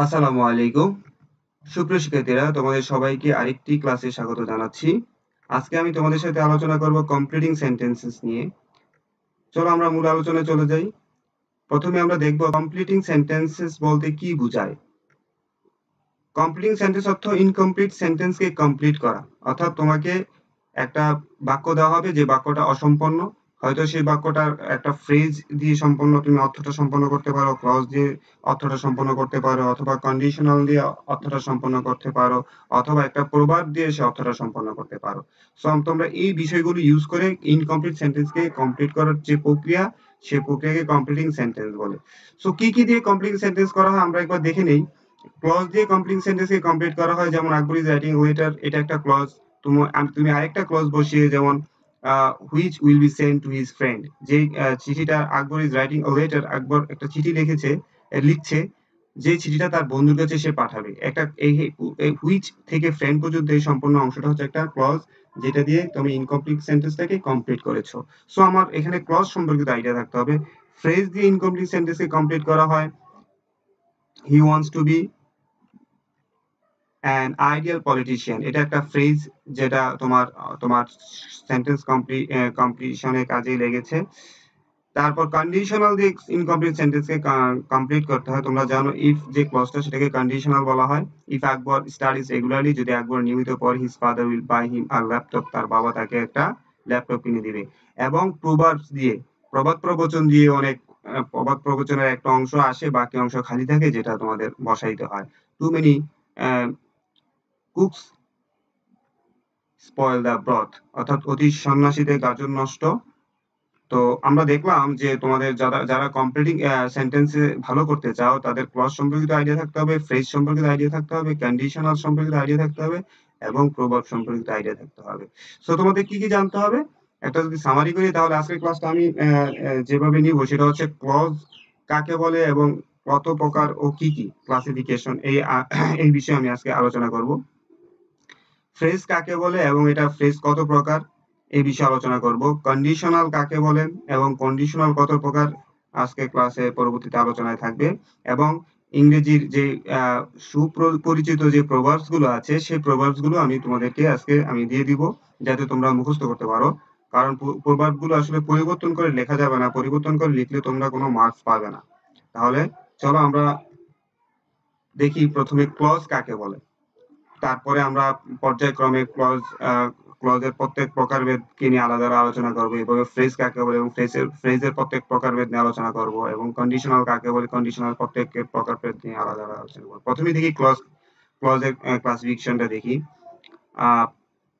আসসালামু আলাইকুম। সুপ্রিয় শিক্ষার্থীরা, তোমাদের সবাইকে আরেকটি ক্লাসে স্বাগত জানাচ্ছি। আজকে আমি তোমাদের সাথে আলোচনা করব কমপ্লিটিং সেন্টেন্সেস নিয়ে। চলো আমরা মূল আলোচনায় চলে যাই। প্রথমে আমরা দেখব কমপ্লিটিং সেন্টেন্সেস বলতে কি বোঝায়। কমপ্লিটিং সেন্টেন্স অর্থ ইনকমপ্লিট সেন্টেন্সকে কমপ্লিট করা। অর্থাৎ তোমাকে একটা বাক্য দেওয়া হবে যে বাক্যটা অসম্পূর্ণ। হয়তো সেই বাক্যটার একটা ফ্রেজ দিয়ে সম্পূর্ণ তুমি অর্থটা সম্পন্ন করতে পারো, ক্লজ দিয়ে অর্থটা সম্পন্ন করতে পারো, অথবা কন্ডিশনাল দিয়ে অর্থটা সম্পন্ন করতে পারো, অথবা একটা প্রবাদ দিয়ে সে অর্থটা সম্পন্ন করতে পারো। সো তোমরা এই বিষয়গুলো ইউজ করে ইনকমপ্লিট সেন্টেন্সকে কমপ্লিট করার যে প্রক্রিয়া, সে প্রক্রিয়াকে কমপ্লিটিং সেন্টেন্স বলে। সো কি কি দিয়ে কমপ্লিটিং সেন্টেন্স করা হয় আমরা একবার দেখে নেই। ক্লজ দিয়ে কমপ্লিটিং সেন্টেন্সকে কমপ্লিট করা হয়, যেমন আকবর ইজ রাইটিং লেটার, এটা একটা ক্লজ। তুমি আরেকটা ক্লজ বসিয়ে, যেমন which will be sent to his friend, যে চিঠিটা আকবর ইজ রাইটিং আ লেটার, আকবর একটা চিঠি লিখছে, যে চিঠিটা তার বন্ধুর কাছে সে পাঠাবে। একটা এই হুইচ থেকে ফ্রেন্ড পর্যন্ত এই সম্পূর্ণ অংশটা হচ্ছে একটা ক্লজ, যেটা দিয়ে তুমি ইনকমপ্লিট সেন্টেন্সটাকে কমপ্লিট করেছো। সো আমার এখানে ক্লজ সম্পর্কিত আইডিয়া থাকতে হবে। ফ্রেজ দিয়ে ইনকমপ্লিট সেন্টেন্সকে কমপ্লিট করা হয়, he wants to be an ideal politician, এটা একটা ফ্রেজ যেটা তোমার তোমার সেন্টেন্স কমপ্লিশনের কাজে লেগেছে। তারপর কন্ডিশনাল দিয়ে ইনকমপ্লিট সেন্টেন্সকে কমপ্লিট করতে হয়। তোমরা জানো ইফ যে ক্লজটা, সেটাকে কন্ডিশনাল বলা হয়। ইফ আকবর স্টাডিজ রেগুলারলি, যদি আকবর নিয়মিত পড়ে, his father will buy him a laptop, তার বাবা তাকে একটা ল্যাপটপ কিনে দিবে। এবং প্রবাদস দিয়ে, প্রবাদ প্রবচন দিয়ে অনেক প্রবাদ প্রবচনের একটা অংশ আসে, বাকি অংশ খালি থাকে, যেটা তোমাদের বসাইতে হয়। Too many cooks spoil the broth, অর্থাৎ অতি সন্ন্যাসীদের গাজন নষ্ট। তো আমরা দেখলাম যে তোমাদের যারা যারা কমপ্লিটিং সেন্টেন্সে ভালো করতে চাও, তাদের ক্লজ সম্পর্কিত আইডিয়া থাকতে হবে, ফ্রেজ সম্পর্কিত আইডিয়া থাকতে হবে, কন্ডিশনাল সম্পর্কিত আইডিয়া থাকতে হবে, এবং প্রভাব সম্পর্কিত আইডিয়া থাকতে হবে। সো তোমাদের কি কি জানতে হবে, একটা যদি সামারি করি, তাহলে আজকের ক্লাসটা আমি যেভাবে নিব সেটা হচ্ছে ক্লজ কাকে বলে এবং কত প্রকার ও কি কি ক্লাসিফিকেশন, এই বিষয়ে আমি আজকে আলোচনা করব। ফ্রেজ কাকে বলে এবং এটা ফ্রেজ কত প্রকার, এই বিষয়ে আলোচনা করব। কন্ডিশনাল কাকে বলে এবং কন্ডিশনাল কত প্রকার, আজকে ক্লাসে পরবর্তীতে আলোচনায় থাকবে। এবং ইংরেজির যে সুপরিচিত যে প্রভার্বস গুলো আছে, সেই প্রভার্বস গুলো আমি তোমাদেরকে আজকে আমি দিয়ে দিব, যাতে তোমরা মুখস্থ করতে পারো। কারণ প্রভার্ব গুলো আসলে পরিবর্তন করে লেখা যাবে না, পরিবর্তন করে লিখলে তোমরা কোনো মার্কস পাবে না। তাহলে চলো আমরা দেখি প্রথমে ক্লজ কাকে বলে, তারপরে আমরা পর্যায়ক্রমে ক্লজের প্রত্যেক প্রকারভেদকে নিয়ে আলাদা আলোচনা করব। এভাবে ফ্রেজ কাকে বলে এবং ফ্রেজের প্রত্যেক প্রকারভেদ নিয়ে আলোচনা করব, এবং কন্ডিশনাল কাকে বলে, কন্ডিশনাল প্রত্যেক প্রকারভেদ নিয়ে আলাদা আলোচনা করব। প্রথমে দেখি ক্লজের ক্লাসিফিকেশনটা দেখি।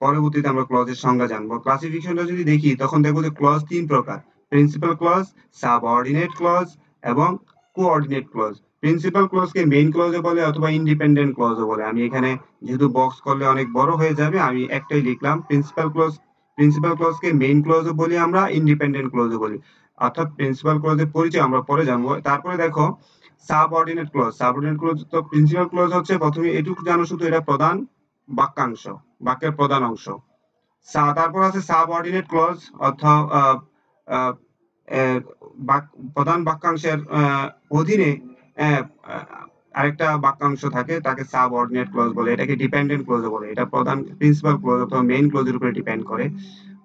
পরবর্তীতে আমরা ক্লজের সংজ্ঞা জানবো। ক্লাসিফিকেশনটা যদি দেখি, তখন দেখবো যে ক্লজ তিন প্রকার: প্রিন্সিপাল ক্লজ, সাবঅর্ডিনেট ক্লজ, এবং কোঅর্ডিনেট ক্লজ। প্রিন্সিপাল ক্লজকে মেইন ক্লজও বলে, অথবা ইন্ডিপেন্ডেন্ট ক্লজও বলে। আমি এখানে যেহেতু বক্স করলে অনেক বড় হয়ে যাবে, আমি একটাই লিখলাম, প্রিন্সিপাল ক্লজ। প্রিন্সিপাল ক্লজকে মেইন ক্লজও বলি আমরা, ইন্ডিপেন্ডেন্ট ক্লজও বলি। অর্থাৎ প্রিন্সিপাল ক্লজের পরিচয় আমরা পরে জানবো। তারপরে দেখো সাবঅর্ডিনেট ক্লজ। সাবঅর্ডিনেট ক্লজ তো প্রিন্সিপাল ক্লজ হচ্ছে, প্রথমে এটুকু জানো শুধু, এটা প্রধান বাক্যাংশ, বাক্যের প্রধান অংশ। তারপর আছে সাবঅর্ডিনেট ক্লজ, অর্থাৎ প্রধান বাক্যাংশের অধীনে আরেকটা বাক্যাংশ থাকে, তাকে সাবঅর্ডিনেট ক্লজ বলে। এটাকে ডিপেন্ডেন্ট ক্লজ বলে। এটা প্রধান প্রিন্সিপাল ক্লজ অথবা মেইন ক্লজের উপরে ডিপেন্ড করে।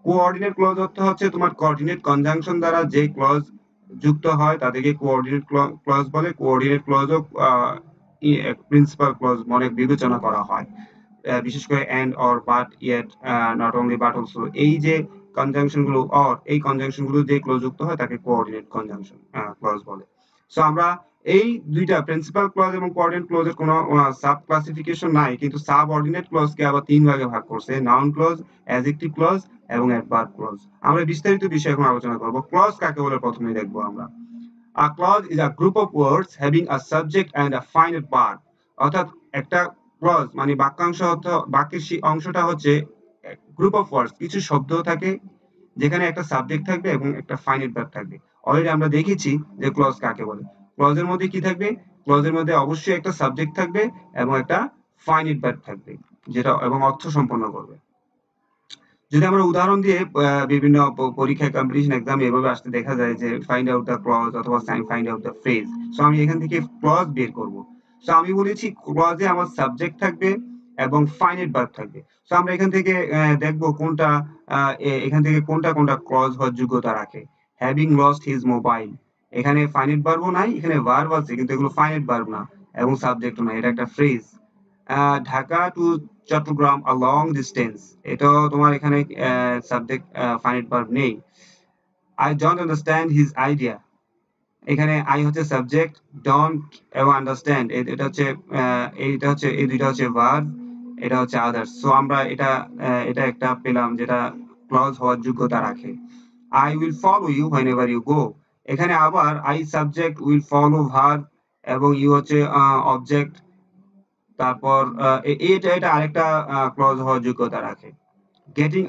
কোঅর্ডিনেট ক্লজ অর্থ হচ্ছে তোমার কোঅর্ডিনেট কনজাংশন দ্বারা যে ক্লজ যুক্ত হয়, তাদেরকে কোঅর্ডিনেট ক্লজ বলে। কোঅর্ডিনেট ক্লজও প্রিন্সিপাল ক্লজ মনে বিবেচনা করা হয়, বিশেষ করে and, or, but, yet, not only but also, এই যে কনজাংশন গুলো, অর এই কনজাংশন গুলো যে ক্লজ যুক্ত হয়, তাকে কোঅর্ডিনেট কনজাংশন ক্লজ বলে। সো আমরা এই দুইটা প্রিন্সিপাল ক্লজ এবং কোঅর্ডিনেট ক্লজের কোনো সাব ক্লাসিফিকেশন নাই, কিন্তু সাবঅর্ডিনেট ক্লজকে আবার তিন ভাগে ভাগ করছে: নাউন ক্লজ, অ্যাডজেক্টিভ ক্লজ, এবং অ্যাডভার্ব ক্লজ। আমরা বিস্তারিত বিষয় এখন আলোচনা করব। ক্লজ কাকে বলে প্রথমে দেখবো আমরা। A clause is a group of words having a subject and a finite verb. অর্থাৎ একটা ক্লজ মানে বাক্যাংশ, বাক্যের সেই অংশটা হচ্ছে গ্রুপ অফ ওয়ার্ডস, কিছু শব্দ থাকে যেখানে একটা সাবজেক্ট থাকবে এবং একটা ফাইনাইট ভার্ব থাকবে। অলরেডি আমরা দেখেছি যে ক্লজ কাকে বলে। ক্লজের মধ্যে কি থাকবে? ক্লজের মধ্যে অবশ্যই একটা সাবজেক্ট থাকবে এবং একটা ফাইনাইট ভার্ব থাকবে, যেটা এবং অর্থ সম্পন্ন করবে। যদি আমরা উদাহরণ দিয়ে বিভিন্ন পরীক্ষায়, কম্পিটিশন এক্সাম এভাবে আসতে দেখা যায় যে ফাইন্ড আউট দ্য ক্লজ অথবা find out the phrase. So আমি এখান থেকে ক্লজ বের করব। সো আমি বলেছি ক্লজে আমার সাবজেক্ট থাকবে এবং ফাইনাইট ভার্ব থাকবে। সো আমরা এখান থেকে দেখব কোনটা এখান থেকে কোনটা ক্লজ হওয়ার যোগ্যতা রাখে। হ্যাভিং লস্ট হিজ মোবাইল, এখানে ফাইনাইট ভার্বও নাই, এখানে ভার্ব আছে কিন্তু এগুলো ফাইনাইট ভার্ব না এবং সাবজেক্টও না, এটা একটা phrase. Dhaka to Chittagong a long distance, এটাও তোমার এখানে সাবজেক্ট ফাইনাইট ভার্ব নেই। I don't understand his idea, এখানে আই হচ্ছে সাবজেক্ট, ডোন্ট এবং আন্ডারস্ট্যান্ড এটা হচ্ছে এই দুইটা হচ্ছে ভার্ব, এটা হচ্ছে আদার্স। সো আমরা এটা একটা পেলাম যেটা ক্লজ হওয়ার যোগ্যতা রাখে। I will follow you whenever you go, এখানে আবার I subject, will follow verb এবং ইউ হচ্ছে অবজেক্ট। তারপর এটা আরেকটা ক্লজ হওয়ার যোগ্যতা রাখে। Getting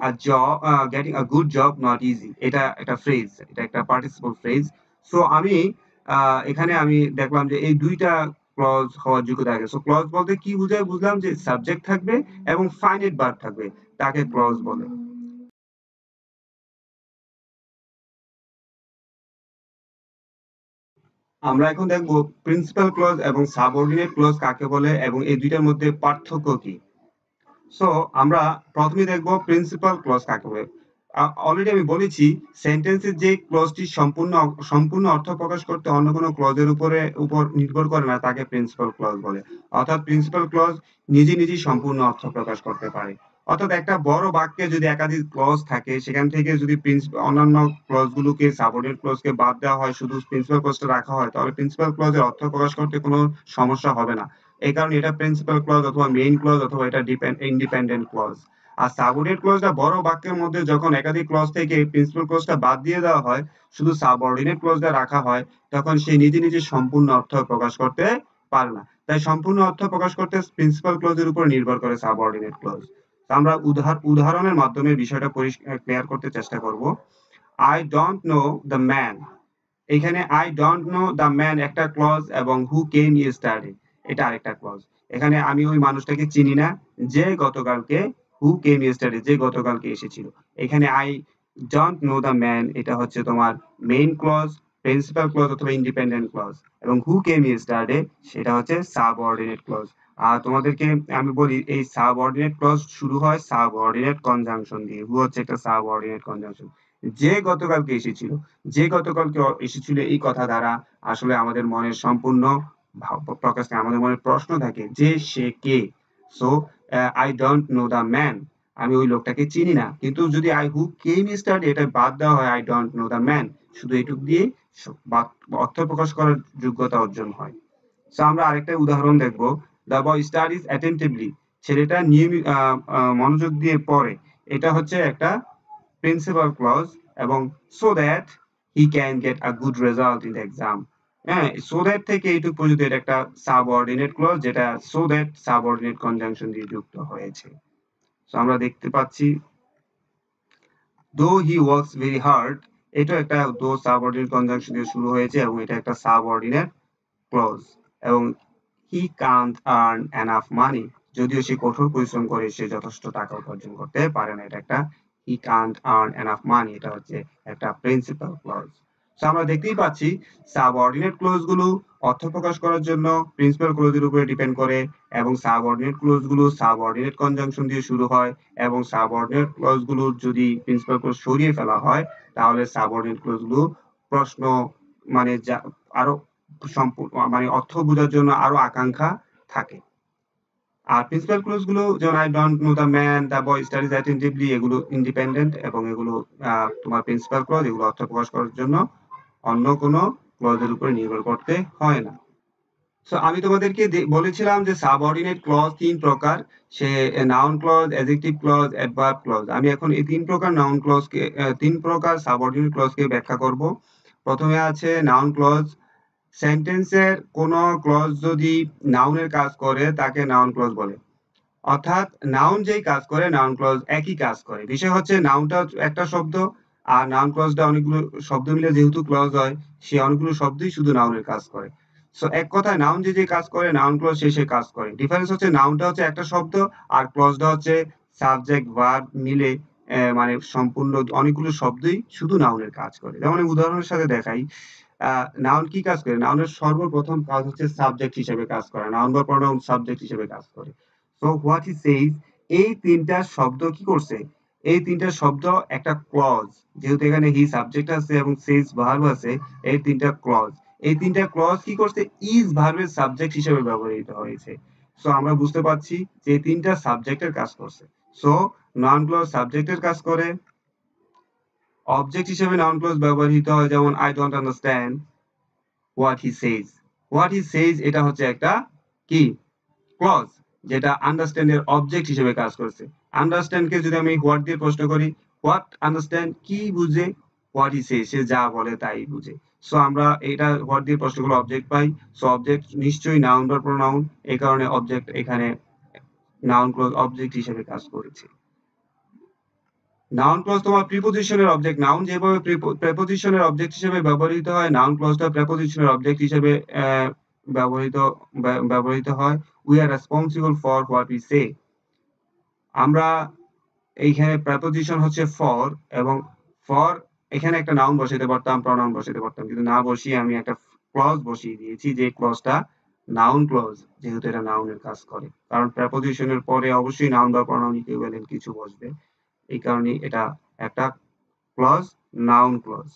a good job not easy, এটা একটা ফ্রেজ, এটা একটা পার্টিসিপল ফ্রেজ। সো আমি এখানে আমি দেখলাম যে এই দুইটা ক্লজ হওয়ার যোগ্যতা রাখে। সো ক্লজ বলতে কি বুঝায়, বুঝলাম যে সাবজেক্ট থাকবে এবং ফাইনাইট ভার্ব থাকবে, তাকে ক্লজ বলে। আমরা এখন দেখব প্রিন্সিপাল ক্লজ এবং সাবঅর্ডিনেট ক্লজ কাকে বলে এবং এই দুইটার মধ্যে পার্থক্য কি। সো আমরা প্রথমে দেখব প্রিন্সিপাল ক্লজ কাকে বলে। অলরেডি আমি বলেছি সেন্টেন্সের যে ক্লজটি সম্পূর্ণ অর্থ প্রকাশ করতে অন্য কোনো ক্লজের উপর নির্ভর করে না, তাকে প্রিন্সিপাল ক্লজ বলে। অর্থাৎ প্রিন্সিপাল ক্লজ নিজেই সম্পূর্ণ অর্থ প্রকাশ করতে পারে। অর্থাৎ একটা বড় বাক্যে যদি একাধিক ক্লজ থাকে, সেখান থেকে যদি অন্যান্য ক্লজগুলোকে, সাবঅর্ডিনেট ক্লজকে বাদ দেওয়া হয়, শুধু প্রিন্সিপাল ক্লজটা রাখা হয়, তাহলে প্রিন্সিপাল ক্লজের অর্থ প্রকাশ করতে কোনো সমস্যা হবে না। এই কারণে এটা প্রিন্সিপাল ক্লজ অথবা মেইন ক্লজ অথবা এটা ইন্ডিপেন্ডেন্ট ক্লজ। আর সাবঅর্ডিনেট ক্লজটা বড় বাক্যের মধ্যে যখন একাধিক ক্লজ থেকে প্রিন্সিপাল ক্লজটা বাদ দিয়ে দেওয়া হয়, শুধু সাবঅর্ডিনেট ক্লজটা রাখা হয়, তখন সে নিজে সম্পূর্ণ অর্থ প্রকাশ করতে পারে না। তাই সম্পূর্ণ অর্থ প্রকাশ করতে প্রিন্সিপাল ক্লজের উপর নির্ভর করে সাবঅর্ডিনেট ক্লজ। আমরা উদাহরণের মাধ্যমে বিষয়টা ক্লিয়ার করতে চেষ্টা করব। I don't know the man, এখানে I don't know the man একটা ক্লজ এবং হু কেম ইয়েস্টারডে এটা আরেকটা ক্লজ। এখানে আমি ওই মানুষটাকে চিনি না যে গতকালকে, হু কেম ইয়েস্টারডে যে গতকালকে এসেছিল। এখানে I don't know the man এটা হচ্ছে তোমার মেইন ক্লজ, প্রিন্সিপাল ক্লজ অথবা ইন্ডিপেন্ডেন্ট ক্লজ, এবং হু কেম ইয়েস্টারডে সেটা হচ্ছে সাবঅর্ডিনেট ক্লজ। আর তোমাদেরকে আমি বলি এই সাবঅর্ডিনেট ক্লজ শুরু হয় সাবঅর্ডিনেট কনজাংশন দিয়ে। হু হচ্ছে একটা সাবঅর্ডিনেট কনজাংশন। যে গতকালকে এসেছিল, যে গতকালকে এসেছিল এই কথা দ্বারা আসলে আমাদের মনের সম্পূর্ণ প্রকাশ থাকে, আমাদের মনে প্রশ্ন থাকে যে সে কে। So I don't know the man, আমি ওই লোকটাকে চিনি না। কিন্তু যদি আই হু কেম ইয়েস্টারডে এটা বাদ দেওয়া হয়, I don't know the man, শুধু এটুক দিয়ে অর্থ প্রকাশ করার যোগ্যতা অর্জন হয়। সো আমরা আরেকটা উদাহরণ দেখব। দ্য বয় স্টাডিজ অ্যাটেন্টিভলি, ছেলেটা নিয়মিত মনোযোগ দিয়ে পড়ে, এটা হচ্ছে একটা প্রিন্সিপাল ক্লজ এবং so that he can get a good result in the exam. হ্যাঁ, সো দ্যাট থেকে এইটুকু পর্যন্ত এটা একটা সাবঅর্ডিনেট ক্লজ, যেটা সো দ্যাট সাবঅর্ডিনেট কনজাংশন দিয়ে যুক্ত হয়েছে। সো আমরা দেখতে পাচ্ছি দো হি ওয়ার্কস ভেরি হার্ড, এটা একটা দো সাবঅর্ডিনেট কনজাংশন দিয়ে শুরু হয়েছে এবং এটা একটা সাবঅর্ডিনেট ক্লজ। এবং হি কান্ট আর্ন এনাফ মানি, যদিও সে কঠোর পরিশ্রম করে সে যথেষ্ট টাকা উপার্জন করতে পারে না, এটা একটা হি কান্ট আর্ন এনাফ মানি, এটা হচ্ছে একটা প্রিন্সিপাল ক্লজ। সো আমরা দেখতেই পাচ্ছি সাবঅর্ডিনেট ক্লজ গুলো অর্থ প্রকাশ করার জন্য প্রিন্সিপাল ক্লজের উপরে ডিপেন্ড করে, এবং সাবঅর্ডিনেট ক্লজ গুলো সাবঅর্ডিনেট কনজাংশন দিয়ে শুরু হয়, এবং সাবঅর্ডিনেট ক্লজ গুলো যদি প্রিন্সিপাল ক্লজ সরিয়ে ফেলা হয়, তাহলে সাবঅর্ডিনেট ক্লজ গুলো প্রশ্ন মানে আরো মানে অর্থ বোঝার জন্য আরো আকাঙ্ক্ষা থাকে। আর প্রিন্সিপাল ক্লজ গুলো যেমন I don't know the man, the boy studies attentively, এগুলো ইন্ডিপেন্ডেন্ট এবং এগুলো তোমার প্রিন্সিপাল ক্লজ, এগুলো অর্থ প্রকাশ করার জন্য অন্য কোনো ক্লজের উপরে নির্ভর করতে হয় না। সো আমি তোমাদেরকে বলেছিলাম যে সাবঅর্ডিনেট ক্লজ তিন প্রকার, সে noun clause, adjective clause, adverb clause. আমি এখন এই তিন প্রকার সাবঅর্ডিনেট ক্লজকে ব্যাখ্যা করব। প্রথমে আছে নাউন ক্লজ। সেন্টেন্সের কোন ক্লজ যদি নাউনের কাজ করে তাকে নাউন ক্লজ বলে। অর্থাৎ নাউন যেই কাজ করে নাউন ক্লজ একই কাজ করে। বিষয় হচ্ছে নাউনটা একটা শব্দ আর নাউন ক্লজটা অনেকগুলো শব্দ মিলে যেহেতু ক্লজ হয়, সে অনেকগুলো শব্দই শুধু নাউনের কাজ করে। সো এক কথায় নাউন যে কাজ করে নাউন ক্লজ সে কাজ করে। ডিফারেন্স হচ্ছে নাউনটা হচ্ছে একটা শব্দ আর ক্লজটা হচ্ছে সাবজেক্ট ভার্ব মিলে মানে সম্পূর্ণ অনেকগুলো শব্দই শুধু নাউনের কাজ করে। যেমন উদাহরণের সাথে দেখাই, নাউন কি কাজ করে? নাউনের সর্বপ্রথম কাজ হচ্ছে সাবজেক্ট হিসেবে কাজ করা। নাউন বা প্রোনাউন সাবজেক্ট হিসেবে কাজ করে। সো হোয়াট হি সেইজ, এই তিনটা শব্দ কি করছে? এই তিনটা শব্দ একটা ক্লজ, যেহেতু এখানে হি সাবজেক্ট আছে এবং সেইজ ভার্ব আছে, এই তিনটা ক্লজ, এই তিনটা ক্লজ কি করছে? ইজ ভার্বের সাবজেক্ট হিসেবে ব্যবহৃত হয়েছে। সো আমরা বুঝতে পারছি যে এই তিনটা সাবজেক্টের কাজ করছে। সো নাউন ক্লজ সাবজেক্টের কাজ করে, অবজেক্ট হিসেবে নাউন ক্লজ ব্যবহৃত হয়, যেমন I don't understand what he সেইজ। What he সেইজ এটা হচ্ছে একটা কি ক্লজ, যেটা আন্ডারস্ট্যান্ড এর অবজেক্ট হিসেবে কাজ করছে। আন্ডারস্ট্যান্ড কে যদি আমি হোয়াট দিয়ে প্রশ্ন করি, হোয়াট আন্ডারস্ট্যান্ড কি বুঝে? হোয়াট হি সেইজ, সে যা বলে তাই বুঝে। সো আমরা এটা হোয়াট দিয়ে প্রশ্ন করলে অবজেক্ট পাই। সো অবজেক্ট নিশ্চয়ই নাউন বা প্রোনাউন, এই কারণে অবজেক্ট এখানে নাউন ক্লজ অবজেক্ট হিসেবে কাজ করেছে। নাউন ক্লজ তোমার প্রিপোজিশনের অবজেক্ট। নাউন যেভাবে প্রেপোজিশনের অবজেক্ট হিসেবে ব্যবহৃত হয়, নাউন ক্লজটা প্রেপোজিশনের অবজেক্ট হিসেবে ব্যবহৃত ব্যবহৃত হয়। We are responsible for what we say. আমরা এইখানে প্রেপোজিশন হচ্ছে ফর, এবং ফর এখানে একটা নাউন বসাতে পারতাম, প্রনাউন বসাতে পারতাম, কিন্তু না বসিয়ে আমি একটা ক্লজ বসিয়ে দিয়েছি, যে ক্লজটা নাউন ক্লজ, যেহেতু এটা নাউনের কাজ করে। কারণ প্রেপোজিশনের পরে অবশ্যই নাউন বা প্রনাউন ইকুইভ্যালেন্ট কিছু বসবে, এই কারণে এটা একটা ক্লজ, নাউন ক্লজ।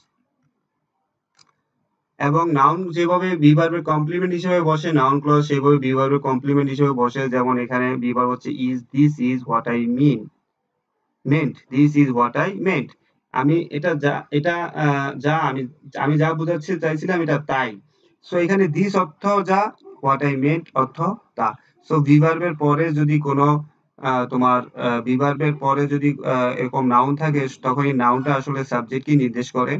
এবং নাউন যেভাবে বি ভার্বের কমপ্লিমেন্ট হিসেবে বসে, নাউন ক্লজ সেভাবে বি ভার্বের কমপ্লিমেন্ট হিসেবে বসে। যেমন এখানে বি ভার্ব হচ্ছে is, this is what I mean, meant, this is what I meant. আমি এটা যা, এটা যা আমি, আমি যা বোঝাতে চাইছিলাম এটা তাই। সো এখানে দিস অর্থ যা, হোয়াট আই মেন্ট অর্থ তা। সো বি ভার্বের পরে যদি কোনো তোমার বি ভার্বের পরে যদি এরকম নাউন থাকে, তখন এই নাউনটা আসলে সাবজেক্টকে নির্দেশ করে,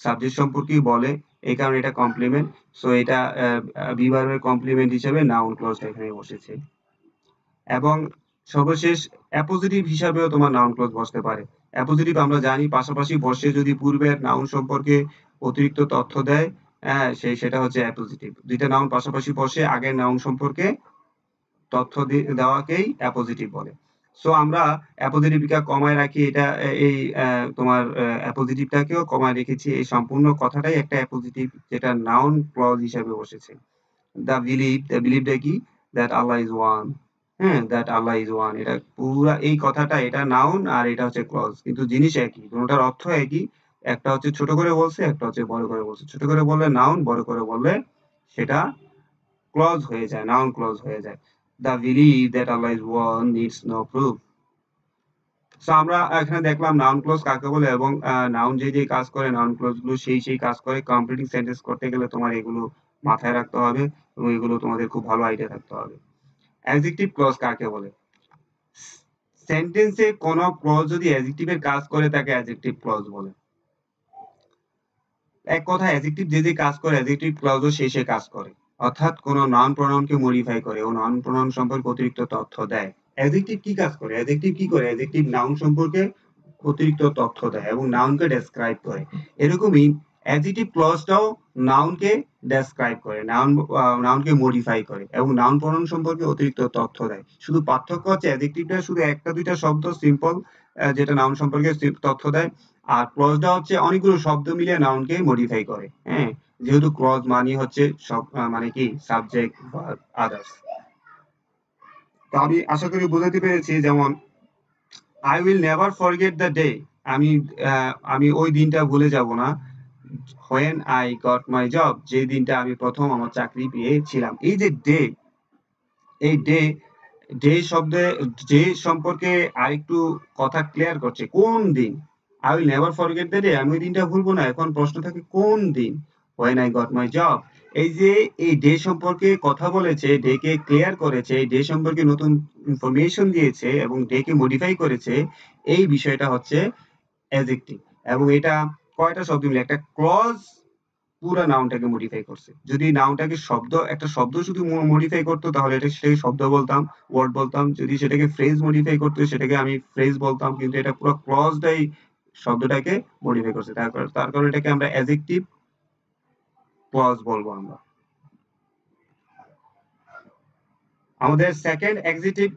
সাবজেক্ট সম্পর্কেই বলে, এই কারণে এটা কমপ্লিমেন্ট। সো এটা বি ভার্বের কমপ্লিমেন্ট হিসেবে নাউন ক্লজটা এখানে বসেছে। এবং সর্বশেষ অ্যাপোজিটিভ হিসাবেও তোমার নাউন ক্লজ বসতে পারে। অ্যাপোজিটিভ আমরা জানি পাশাপাশি বসে যদি পূর্বের নাউন সম্পর্কে অতিরিক্ত তথ্য দেয়, সেটা হচ্ছে অ্যাপোজিটিভ। দুইটা নাউন পাশাপাশি বসে আগের নাউন সম্পর্কে তথ্য দেওয়াকেই অ্যাপোজিটিভ বলে। সো আমরা অ্যাপোজিটিভটা কমায় রাখি, এটা এই তোমার অ্যাপোজিটিভটাকেও কমায় রেখেছি। এই সম্পূর্ণ কথাটাই একটা অ্যাপোজিটিভ, যেটা নাউন ক্লজ হিসাবে বসেছে। দ্য বিলিভ, দ্য বিলিভটা কি? That Allah is one. হ্যাঁ, দ্যাট আল্লাহ ইজ ওয়ান, এটা পুরা এই কথাটা, এটা নাউন আর এটা হচ্ছে ক্লজ, কিন্তু জিনিস একই, দুটোটার অর্থ একই। একটা হচ্ছে ছোট করে বলছে, একটা হচ্ছে বড় করে বলছে। ছোট করে বললে নাউন, বড় করে বললে সেটা ক্লজ হয়ে যায়, নাউন ক্লজ হয়ে যায়। The believe that Allah is one needs no proof. So আমরা এখানে দেখলাম নাউন ক্লজ কাকে বলে, এবং নাউন যে কাজ করে, নাউন ক্লজ গুলো সেই কাজ করে। কমপ্লিটিং সেন্টেন্স করতে গেলে তোমার এগুলো মাথায় রাখতে হবে, এবং এগুলো তোমাদের খুব ভালো আইডিয়া থাকতে হবে। অ্যাডজেক্টিভ ক্লজ কাকে বলে? সেন্টেন্সে কোন ক্লজ যদি অ্যাডজেক্টিভের কাজ করে, তাকে অ্যাডজেক্টিভ ক্লজ বলে। এক কথায় অ্যাডজেক্টিভ যে কাজ করে, অ্যাডজেক্টিভ ক্লজও সেই কাজ করে। অর্থাৎ কোন নাউন প্রোনাউনকে মডিফাই করে ও নাউন প্রোনাউন সম্পর্কে অতিরিক্ত তথ্য দেয়। অ্যাডজেক্টিভ কি কাজ করে? অ্যাডজেক্টিভ কি করে? অ্যাডজেক্টিভ নাউন সম্পর্কে অতিরিক্ত তথ্য দেয় এবং নাউনকে ডেসক্রাইব করে। এরকমই অ্যাডজেক্টিভ ক্লজটাও নাউনকে ডেসক্রাইব করে, নাউনকে মডিফাই করে এবং নাউন প্রোনাউন সম্পর্কে অতিরিক্ত তথ্য দেয়। শুধু পার্থক্য হচ্ছে অ্যাডজেক্টিভটা শুধু একটা দুইটা শব্দ সিম্পল, যেটা নাউন সম্পর্কে তথ্য দেয়, আর ক্লজটা হচ্ছে অনেকগুলো শব্দ মিলিয়ে নাউনকে মডিফাই করে। হ্যাঁ, যেহেতু ক্লজ মানে হচ্ছে সব, মানে কি সাবজেক্ট ভার্ব আদার্স। তো আমি আশা করি বোঝাতে পেরেছি। যেমন I will never forget the day, আমি আমি ওই দিনটা ভুলে যাব না। when I got my job, যে দিনটা আমি প্রথম আমার চাকরি পেয়েছিলাম। এই যে ডে, এই ডে, ডে শব্দে ডে সম্পর্কে আরেকটু কথা ক্লিয়ার করছে, কোন দিন। I will never forget the day, আমি ওই দিনটা ভুলবো না। এখন প্রশ্ন থাকে কোন দিন? when I got my job। এই যে এই ডে সম্পর্কে কথা বলেছে, ডে কে ক্লিয়ার করেছে, ডে সম্পর্কে নতুন ইনফরমেশন দিয়েছে এবং ডে কে মডিফাই করেছে, এই বিষয়টা হচ্ছে অ্যাডজেক্টিভ। এবং এটা কয়টা শব্দ মিলে একটা ক্লজ পুরা নাউনটাকে মডিফাই করছে। যদি নাউনটাকে একটা শব্দ শুধু মডিফাই করতো, তাহলে সেটাকে শব্দ বলতাম, ওয়ার্ড বলতাম। যদি সেটাকে ফ্রেজ মডিফাই করতো, সেটাকে আমি ফ্রেজ বলতাম। কিন্তু এটা পুরো ক্লজটাই শব্দটাকে মডিফাই করছে, তার কারণে এটাকে আমরা অ্যাডজেক্টিভ ক্লজ বলবো আমরা। আমাদের সেকেন্ড অ্যাডজেক্টিভ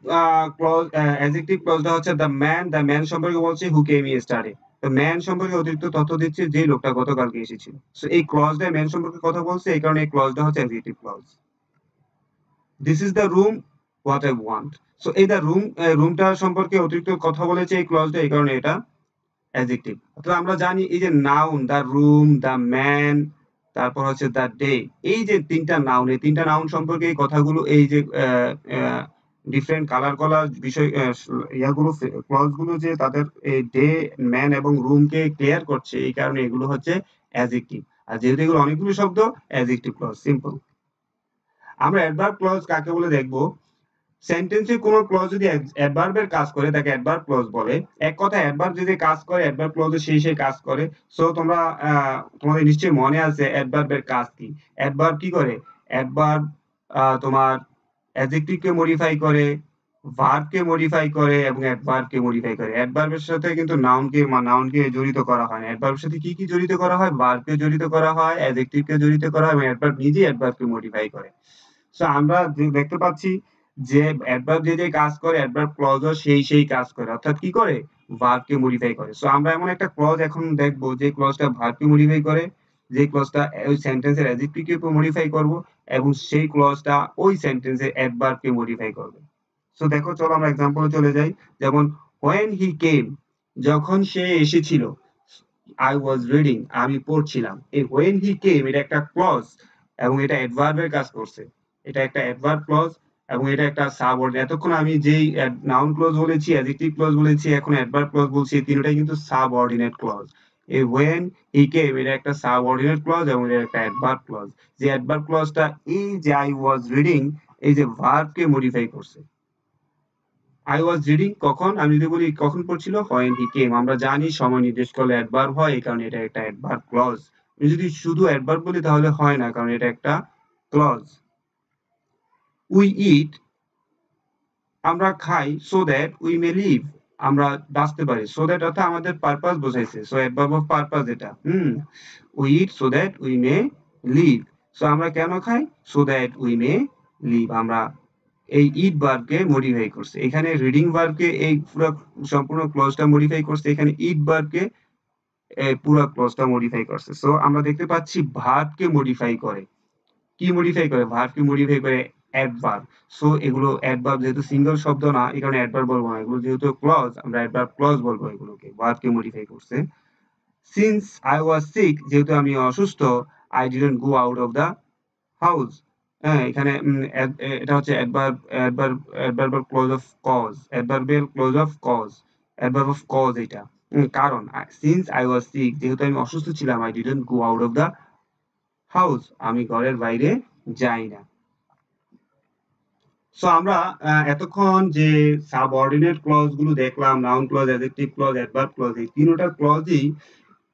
ক্লজটা হচ্ছে দ্য ম্যান। দ্য ম্যান সম্পর্কে বলছে হু কেম ইয়েস্টারডে। তো ম্যান সম্পর্কে অতিরিক্ত তথ্য দিচ্ছে যে লোকটা গতকালকে এসেছিল। সো এই ক্লজটা ম্যান সম্পর্কে কথা বলছে, এই কারণে এই ক্লজটা হচ্ছে adjective clause. This is the room what I want. So এই দ্য রুম, রুমটা সম্পর্কে অতিরিক্ত কথা বলেছে এই ক্লজটা, এই কারণে এটা অ্যাডজেক্টিভ। অর্থাৎ আমরা জানি এই যে noun, the room, the man, তারপর হচ্ছে দ্য ডে, এই যে তিনটা নাউন, এই তিনটা নাউন সম্পর্কে এই কথাগুলো, এই যে ডিফারেন্ট কালার কলার বিষয়, ইয়াগুলো, ক্লজ গুলো যে তাদের এই ডে, ম্যান এবং রুমকে ক্লিয়ার করছে, এই কারণে এগুলো হচ্ছে অ্যাডজেক্টিভ। আর যেহেতু এগুলো অনেকগুলো শব্দ, অ্যাডজেক্টিভ ক্লজ, সিম্পল। আমরা অ্যাডভার্ব ক্লজ কাকে বলে দেখবো। সেন্টেন্সে কোনো ক্লজ যদি অ্যাডভার্বের কাজ করে তাকে অ্যাডভার্ব ক্লজ বলে। এক কথায় অ্যাডভার্ব যদি কাজ করে, অ্যাডভার্ব ক্লজে সেই কাজ করে। সো তোমরা তোমাদের নিশ্চয়ই মনে আছে অ্যাডভার্বের কাজ কি। অ্যাডভার্ব কি করে? অ্যাডভার্ব তোমার অ্যাডজেক্টিভকে মডিফাই করে, ভার্বকে মডিফাই করে এবং অ্যাডভার্বকে মডিফাই করে। অ্যাডভার্বের সাথে কিন্তু নাউনকে জড়িত করা হয় না। অ্যাডভার্বের সাথে কি জড়িত করা হয়? ভার্বকে জড়িত করা হয়, অ্যাডজেক্টিভকে জড়িত করা হয় এবং অ্যাডভার্ব নিজেই অ্যাডভার্বকে মডিফাই করে। সো আমরা দেখতে পাচ্ছি যে অ্যাডভার্ব যে কাজ করে, অ্যাডভার্ব ক্লজও সেই কাজ করে। অর্থাৎ কি করে? ভার্বকে মডিফাই করে। সো আমরা এমন একটা ক্লজ এখন দেখবো যে ক্লজটা ভার্বকে মডিফাই করে, যে ক্লজটা ওই সেন্টেন্সের অ্যাডজেক্টিভকে মডিফাই করব এবং সেই ক্লজটা ওই সেন্টেন্সের অ্যাডভার্বকে মডিফাই করবে। সো দেখো, চলো আমরা এক্সাম্পলে চলে যাই। যেমন when he came, যখন সে এসেছিল। I was reading, আমি পড়ছিলাম। এই when he came এটা একটা ক্লজ এবং এটা অ্যাডভার্বের কাজ করছে। এটা একটা অ্যাডভার্ব ক্লজ এবং এটা একটা সাবঅর্ডিনেট। এতক্ষণ আমি যেই নাউন ক্লজ বলেছি, অ্যাডজেক্টিভ ক্লজ বলেছি, এখন অ্যাডভার্ব ক্লজ বলছি, এই তিনটাই কিন্তু সাবঅর্ডিনেট ক্লজ। এই when he came এটা একটা সাবঅর্ডিনেট ক্লজ এবং এটা একটা অ্যাডভার্ব ক্লজ। যে অ্যাডভার্ব ক্লজটা এই যে I was reading, এই যে ভার্বকে মডিফাই করছে। I was reading কখন, আমি যদি বলি কখন পড়ছিল, when he came, আমরা জানি সময় নির্দেশ করলে অ্যাডভার্ব হয়, এই কারণে এটা একটা অ্যাডভার্ব ক্লজ। আমি যদি শুধু অ্যাডভার্ব বলি তাহলে হয় না, কারণ এটা একটা ক্লজ। we eat, আমরা খাই, so that we may live, আমরা বাঁচতে পারি। so that অর্থাৎ আমাদের পারপাস বোঝাইছে। সো অ্যাডভার্ব অফ পারপাস এটা। we eat so that we may live, so আমরা কেন খাই? so that we may live, আমরা এই ইট ভার্বকে মডিফাই করছে। এখানে রিডিং ভার্বকে এই পুরো সম্পূর্ণ ক্লজটা মডিফাই করছে, এখানে ইট ভার্বকে পুরো ক্লজটা মডিফাই করছে। সো আমরা দেখতে পাচ্ছি ভার্বকে মডিফাই করে। কি মডিফাই করে? ভার্বকে মডিফাই করে অ্যাডভার্ব। সো এগুলো অ্যাডভার্ব, যেহেতু সিঙ্গেল শব্দ না, এই কারণে অ্যাডভার্ব বলবো না। এগুলো যেহেতু ক্লজ, আমরা অ্যাডভার্ব ক্লজ বলবো এগুলোকে। ভার্বকে মডিফাই করছে। সিন্স আই ওয়াজ সিক, যেহেতু আমি অসুস্থ, I didn't go out of the house. হ্যাঁ, এখানে এটা হচ্ছে adverbial clause of cause, adverbial clause of cause, adverb of cause এটা। কারণ সিন্স আই ওয়াজ সিক, যেহেতু আমি অসুস্থ ছিলাম, I didn't go out of the house, আমি ঘরের বাইরে যাই না। সো আমরা এতক্ষণ যে সাবঅর্ডিনেট ক্লজ গুলো দেখলাম, noun clause, adjective clause, adverb clause, এই তিনটা ক্লজই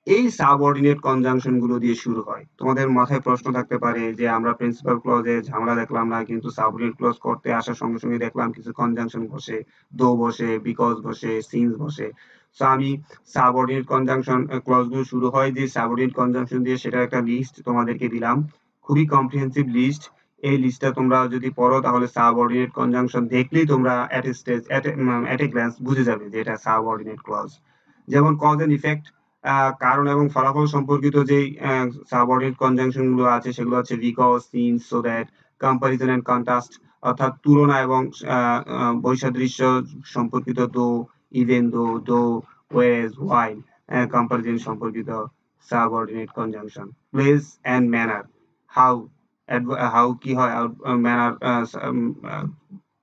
এই সাবঅর্ডিনেট কনজাংশন গুলো দিয়ে শুরু হয়। তোমাদের মাথায় প্রশ্ন থাকতে পারে যে আমরা প্রিন্সিপাল ক্লজে ঝামেলা দেখলাম না, কিন্তু সাবঅর্ডিনেট ক্লজ করতে আসার সঙ্গে সঙ্গে দেখলাম কিছু কনজাংশন বসে, দো বসে, বিকজ বসে, সিন্স বসে। সো আমি সাবঅর্ডিনেট কনজাংশন ক্লজ গুলো শুরু হয় যে সাবঅর্ডিনেট কনজাংশন দিয়ে, সেটা একটা লিস্ট তোমাদেরকে দিলাম, খুবই কম্প্রিহেন্সিভ লিস্ট। এই লিস্টটা তোমরা যদি পড়ো তাহলে সাবঅর্ডিনেট কনজাংশন দেখলেই তোমরা এট এ গ্ল্যান্স বুঝে যাবে যে এটা সাবঅর্ডিনেট ক্লজ। যেমন কজ এন্ড ইফেক্ট, কারণ এবং ফলাফল সম্পর্কিত যেই সাবঅর্ডিনেট কনজাংশন গুলো আছে সেগুলো হচ্ছে because, since, so that, comparison and contrast, অর্থাৎ তুলনা এবং বৈসাদৃশ্য সম্পর্কিত though, even though, whereas, while, comparison সম্পর্কিত subordinate conjunction. Place and manner, how, how কি হয়, ম্যানার,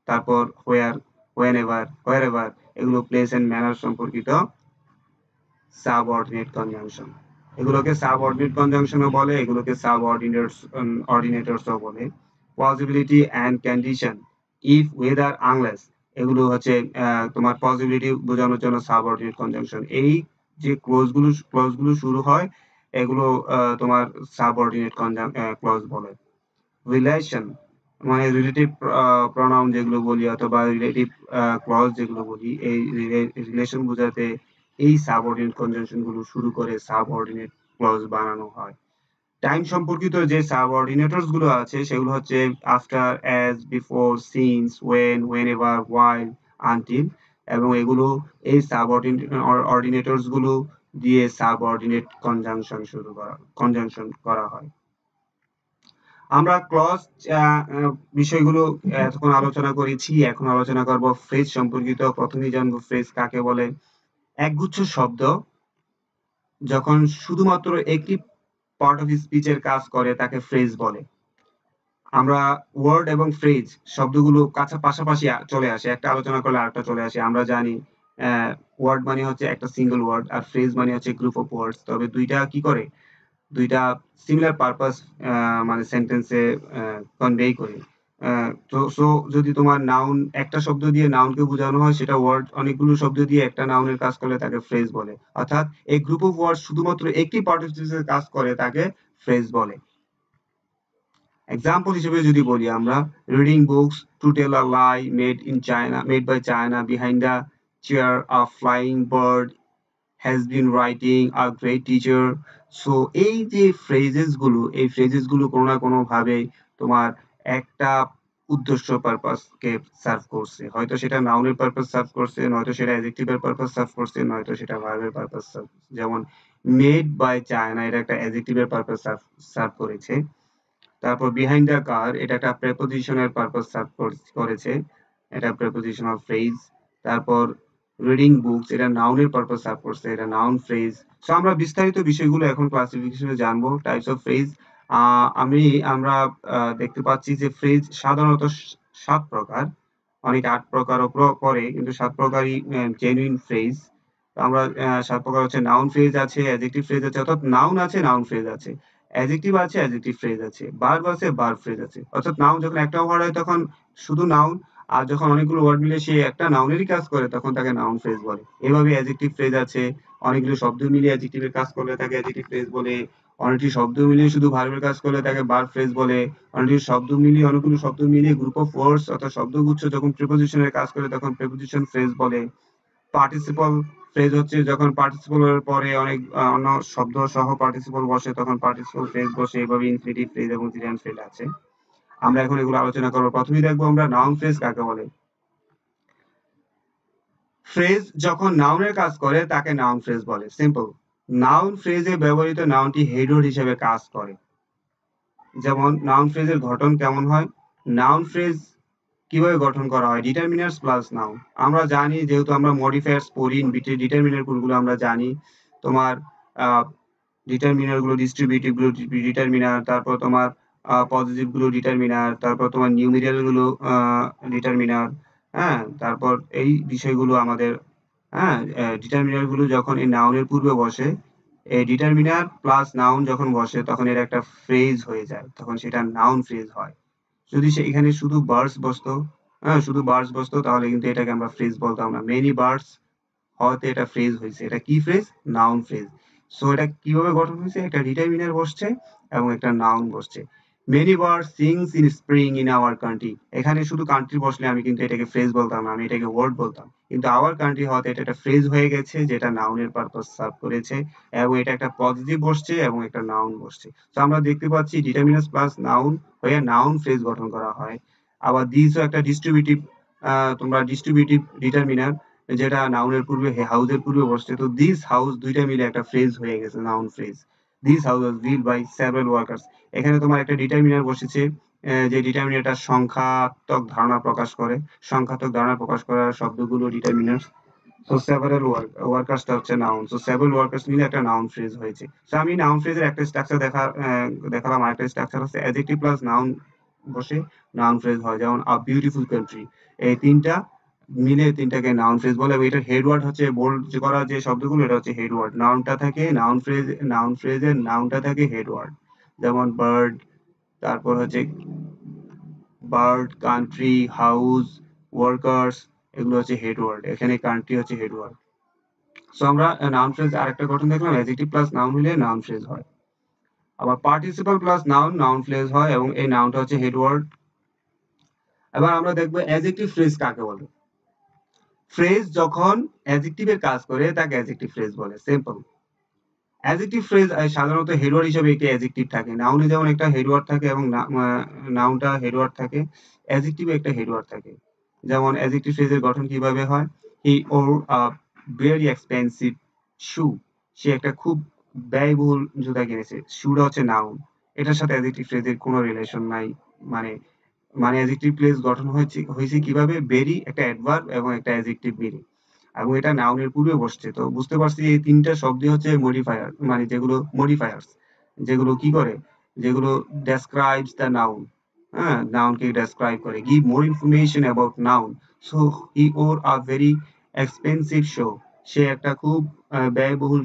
তারপর হোয়ার, হোয়ারএভার, এগুলো প্লেস এন্ড ম্যানার সম্পর্কিত সাবঅর্ডিনেট কনজাংশন। এগুলোকে সাবঅর্ডিনেট কনজাংশনও বলে, এগুলোকে অর্ডিনেটরসও বলে। Possibility and condition, if, whether, unless, এগুলো হচ্ছে তোমার পসিবিলিটি বোঝানোর জন্য সাবঅর্ডিনেট কনজাংশন। এই যে ক্লজগুলো শুরু হয়, এগুলো তোমার সাবঅর্ডিনেট ক্লজ বলে। রিলেশন মানে রিলেটিভ প্রনাউন যেগুলো বলি, অথবা রিলেটিভ ক্লজ যেগুলো বলি, এই রিলেশন বোঝাতে এই সাবঅর্ডিনেট কনজাংশন গুলো শুরু করে সাবঅর্ডিনেট ক্লজ বানানো হয়। টাইম সম্পর্কিত যে সাবঅর্ডিনেটরস গুলো আছে সেগুলো হচ্ছে after, as, before, since, when, whenever, while, until, এবং এগুলো এই সাবঅর্ডিনেটরস গুলো দিয়ে সাবঅর্ডিনেট কনজাংশন করা হয়। আমরা ক্লজ বিষয়গুলো এতক্ষণ আলোচনা করেছি, এখন আলোচনা করব ফ্রেজ সম্পর্কিত। প্রথমেই জানবো ফ্রেজ কাকে বলে। একগুচ্ছ শব্দ যখন শুধুমাত্র একটি পার্ট অফ স্পিচের কাজ করে তাকে ফ্রেজ বলে। আমরা ওয়ার্ড এবং ফ্রেজ শব্দগুলো পাশাপাশি চলে আসে, একটা আলোচনা করলে আরেকটা চলে আসে। আমরা জানি ওয়ার্ড মানে হচ্ছে একটা সিঙ্গেল ওয়ার্ড, আর ফ্রেজ মানে হচ্ছে গ্রুপ অফ ওয়ার্ডস। তবে দুইটা কি করে, দুইটা সিমিলার পারপাস মানে সেন্টেন্সে কনভে করে। তো সো যদি তোমার নাউন একটা শব্দ দিয়ে নাউনকে বোঝানো হয়, সেটা ওয়ার্ড অনেকগুলো শব্দ দিয়ে একটা নাউনের কাজ করলে তাকে ফ্রেজ বলে। অর্থাৎ এই গ্রুপ অফ ওয়ার্ড শুধুমাত্র একটি পার্ট অফ স্পিচের কাজ করে তাকে ফ্রেজ বলে। এক্সাম্পল হিসেবে যদি বলি আমরা, reading books to tell a lie made by China behind the chair a flying bird has been writing a great teacher. So এই যে ফ্রেজেস গুলো, এই ফ্রেজেস গুলো কোনো না কোনো ভাবে তোমার একটা উদ্দেশ্য পারপাস কে সার্ভ করছে। হয়তো সেটা নাউনের পারপাস সার্ভ করছে, নয়তো সেটা অ্যাডজেক্টিভের পারপাস সার্ভ করছে, নয়তো সেটা ভার্বের পারপাস সার্ভ। যেমন মেড বাই চায়না, এটা একটা অ্যাডজেক্টিভের পারপাস সার্ভ করেছে। তারপর বিহাইন্ড দ্য কার, এটা একটা প্রেপোজিশনের পারপাস সার্ভ করেছে, এটা প্রেপোজিশনাল ফ্রেজ। তারপর রিডিং বুকস, এটা নাউনের পারপাস সার্ভ করছে, এটা নাউন ফ্রেজ। সো আমরা বিস্তারিত বিষয়গুলো এখন ক্লাসিফিকেশনে জানবো, টাইপস অফ ফ্রেজ। আমরা দেখতে পাচ্ছি যে ফ্রেজ সাধারণত 7 প্রকার, অনেকে 8 প্রকারও করে, কিন্তু 7 প্রকারই জেনুইন ফ্রেজ। আমরা 7 প্রকার হচ্ছে নাউন ফ্রেজ আছে, অ্যাডজেক্টিভ ফ্রেজ আছে, অর্থাৎ নাউন আছে, নাউন ফ্রেজ আছে, অ্যাডজেক্টিভ আছে, অ্যাডজেক্টিভ ফ্রেজ আছে, ভার্ব আছে, ভার্ব ফ্রেজ আছে। অর্থাৎ নাউন যখন একটা ওয়ার্ড হয় তখন শুধু নাউন, আর যখন অনেকগুলো ওয়ার্ড মিলে সে একটা নাউনেরই কাজ করে তখন তাকে নাউন ফ্রেজ বলে। এভাবে অ্যাডজেক্টিভ ফ্রেজ আছে, অনেকগুলো শব্দ মিলিয়ে অ্যাডজেক্টিভের কাজ করলে তাকে অ্যাডজেক্টিভ ফ্রেজ বলে। অনেকটি শব্দ মিলিয়ে শুধু ভার্বের কাজ করলে তাকে ভার্ব ফ্রেজ বলে। অনেকগুলো শব্দ মিলিয়ে গ্রুপ অফ ওয়ার্ডস অর্থাৎ শব্দগুচ্ছ যখন প্রিপোজিশনের কাজ করে তখন প্রিপোজিশন ফ্রেজ বলে। পার্টিসিপল ফ্রেজ হচ্ছে যখন পার্টিসিপলের পরে অনেক অন্য শব্দ সহ পার্টিসিপল বসে তখন পার্টিসিপল ফ্রেজ বসে। এভাবে ইনফিনিটিভ ফ্রেজ এবং জিরান্ট ফ্রেজ আছে। আমরা এখন এগুলো আলোচনা করব। প্রথমেই দেখবো আমরা নাউন ফ্রেজ কাকে বলে। ফ্রেজ যখন নাউনের কাজ করে তাকে নাউন ফ্রেজ বলে। সিম্পল। নাউন ফ্রেজে ব্যবহৃত নাউনটি হেড ওয়ার্ড হিসেবে কাজ করে। যেমন নাউন ফ্রেজের গঠন কেমন হয়, নাউন ফ্রেজ কিভাবে গঠন করা হয়, ডিটারমিনার্স প্লাস নাউন। আমরা জানি, যেহেতু আমরা মডিফায়ার্স পড়ি, ডিটারমিনার গুলো আমরা জানি। তোমার ডিটারমিনার গুলো, ডিস্ট্রিবিউটিভ গুলো ডিটারমিনার, তারপর তোমার পজিটিভ গুলো ডিটারমিনার, তারপর তোমার নিউমেরিয়াল গুলো ডিটারমিনার। হ্যাঁ, তারপর এই বিষয়গুলো আমাদের, হ্যাঁ, ডিটারমিনার গুলো যখন এই নাউনের পূর্বে বসে, এই ডিটারমিনার প্লাস নাউন যখন বসে তখন এর একটা ফ্রেজ হয়ে যায়, তখন সেটা নাউন ফ্রেজ হয়। যদি এখানে শুধু বার্ডস বসতো, হ্যাঁ, শুধু বার্ডস বসতো তাহলে কিন্তু এটাকে আমরা ফ্রেজ বলতাম না। মেনি বার্ডস হওয়াতে এটা ফ্রেজ হয়েছে। এটা কি ফ্রেজ? Noun phrase. সো এটা কিভাবে গঠন হয়েছে, একটা ডিটারমিনার বসছে এবং একটা নাউন বসছে। Many birds sings in spring in our country, এখানে শুধু কান্ট্রি বসলে আমি কিন্তু এটাকে ফ্রেজ বলতাম না, আমি এটাকে ওয়ার্ড বলতাম। কিন্তু আওয়ার কান্ট্রি হওয়াতে এটা একটা ফ্রেজ হয়ে গেছে, যেটা নাউনের পারপাস সার্ভ করেছে, এবং এটা একটা পজিটিভ বসছে এবং একটা নাউন বসছে। তো আমরা দেখতে পাচ্ছি ডিটারমিনার্স প্লাস নাউন হয়ে নাউন ফ্রেজ গঠন করা হয়। আবার দিসও একটা ডিস্ট্রিবিউটিভ, তোমরা ডিস্ট্রিবিউটিভ ডিটারমিনার, যেটা নাউনের পূর্বে হাউসের পূর্বে বসছে। তো দিস হাউস দুইটা মিলে একটা ফ্রেজ হয়ে গেছে, noun phrase. This house was built by several workers. এখানে তোমার একটা ডিটারমিনার বসেছে, যে ডিটারমিনারটা সংখ্যাত্মক ধারণা প্রকাশ করে। সংখ্যাত্মক ধারণা প্রকাশ করার শব্দগুলো ডিটারমিনার্স। সো সেভারাল ওয়ার্কার্সটা হচ্ছে নাউন। সো সেভারাল ওয়ার্কার্স মিলে একটা নাউন ফ্রেজ হয়েছে। সো আমি নাউন ফ্রেজের একটা স্ট্রাকচার দেখালাম। আরেকটা স্ট্রাকচার হচ্ছে অ্যাডজেক্টিভ প্লাস নাউন বসে নাউন ফ্রেজ হয়, যেমন আ বিউটিফুল কান্ট্রি। এই তিনটা মিলে তিনটাকে নাউন ফ্রেজ বলে, এবং এটার হেড ওয়ার্ড হচ্ছে বোল্ড করা যে শব্দগুলো, এটা হচ্ছে হেড ওয়ার্ড। নাউনটা থাকে নাউন ফ্রেজের নাউনটা থাকে হেড ওয়ার্ড। যেমন বার্ড, তারপর হচ্ছে বার্ড, কান্ট্রি, হাউস, ওয়ার্কার্স, এগুলো হচ্ছে হেড ওয়ার্ড। এখানে কান্ট্রি হচ্ছে হেড ওয়ার্ড। সো আমরা নাউন ফ্রেজ আরেকটা গঠন দেখলাম, অ্যাডজেক্টিভ প্লাস নাউন হলে নাউন ফ্রেজ হয়। আবার participle plus noun noun phrase হয়, এবং এই নাউনটা হচ্ছে হেড ওয়ার্ড। এবার আমরা দেখবো অ্যাডজেক্টিভ ফ্রেজ কাকে বলে। ফ্রেজ যখন অ্যাডজেক্টিভের কাজ করে তাকে অ্যাডজেক্টিভ ফ্রেজ বলে। সিম্পল। অ্যাডজেক্টিভ ফ্রেজ সাধারণত হেডওয়ার্ড হিসেবে একটি অ্যাডজেক্টিভ থাকে। নাউনে যেমন একটা হেডওয়ার্ড থাকে এবং নাউনটা হেডওয়ার্ড থাকে, অ্যাডজেক্টিভে একটা হেডওয়ার্ড থাকে। যেমন অ্যাডজেক্টিভ ফ্রেজের গঠন কিভাবে হয়, হি ওর আ ভেরি এক্সপেন্সিভ শু। সে একটা খুব ব্যয়বহুল জুতা কিনেছে। শুটা হচ্ছে নাউন। এটার সাথে অ্যাডজেক্টিভ ফ্রেজের কোনো রিলেশন নাই। মানে অ্যাডজেক্টিভ ফ্রেজ গঠন হয়েছে কিভাবে? ভেরি একটা অ্যাডভার্ব এবং একটা অ্যাডজেক্টিভ মিলে। এবং এটা নাউনের পূর্বে বসছে। তো বুঝতে পারছি এই ৩ টা শব্দই হচ্ছে মডিফায়ার, মানে যেগুলো মডিফায়ার্স, যেগুলো কি করে? যেগুলো ডেসক্রাইবস দ্য নাউন। হ্যাঁ? নাউনকে ডেসক্রাইব করে। Give more information about noun. So he wore a very expensive shoe. সে একটা খুব ব্যয়বহুল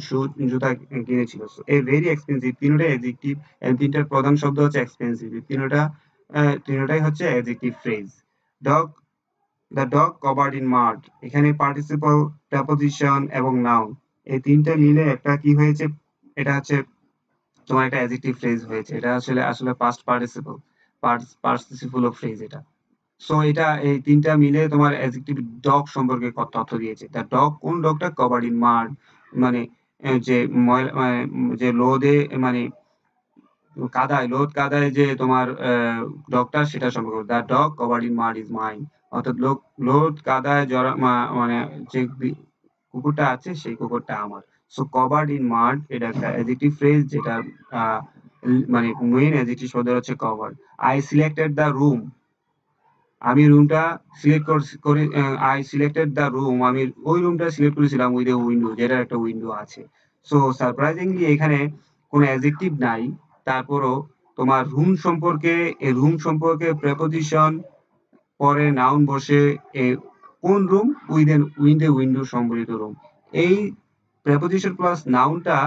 জুতা কিনেছিল। সো এ ভেরি এক্সপেনসিভ ৩ টাই অ্যাডজেক্টিভ এবং ৩ টার প্রধান শব্দ হচ্ছে এক্সপেনসিভ। ৩ টাই হচ্ছে adjective phrase. Dog the dog covered in mud. এখানে পার্টিসিপল, প্রেপোজিশন এবং নাউন এই ৩ টা মিলে একটা কি হয়েছে? এটা হচ্ছে তোমার একটা অ্যাডজেক্টিভ ফ্রেজ হয়েছে। এটা আসলে past participle, participle of phrase এটা। সো এটা এই ৩ টা মিলে তোমার অ্যাডজেক্টিভ ডগ সম্পর্কে তথ্য দিয়েছে। দ্য ডগ, কোন ডগটা? কভার্ড ইন মাড, মানে যে ময়লা, যে লোদে, মানে কাদায় যে তোমার ডগটা, সেটা সম্পর্কে। The dog covered in মাড is mine. অর্থাৎ লোদ কাদায় মানে যে কুকুরটা আছে সেই কুকুরটা আমার। সো কভার্ড ইন মাড এটা একটা অ্যাডজেক্টিভ ফ্রেজ, যেটা আহ, মানে মেইন অ্যাডজেক্টিভ শব্দ হচ্ছে covered. I selected the room. আমি রুমটা সিলেক্ট করে, আই সিলেক্টেড দ্য রুম, আমি ওই রুমটা সিলেক্ট করেছিলাম উইথ এ উইন্ডো, যেটা একটা উইন্ডো আছে। সো সারপ্রাইজিংলি এখানে কোনো অ্যাডজেক্টিভ নাই, তারপরও তোমার রুম সম্পর্কে প্রেপোজিশন, পরে নাউন বসে। এ কোন রুম? উইথ এ উইন্ডো সম্বলিত রুম। এই প্রেপোজিশন প্লাস নাউনটা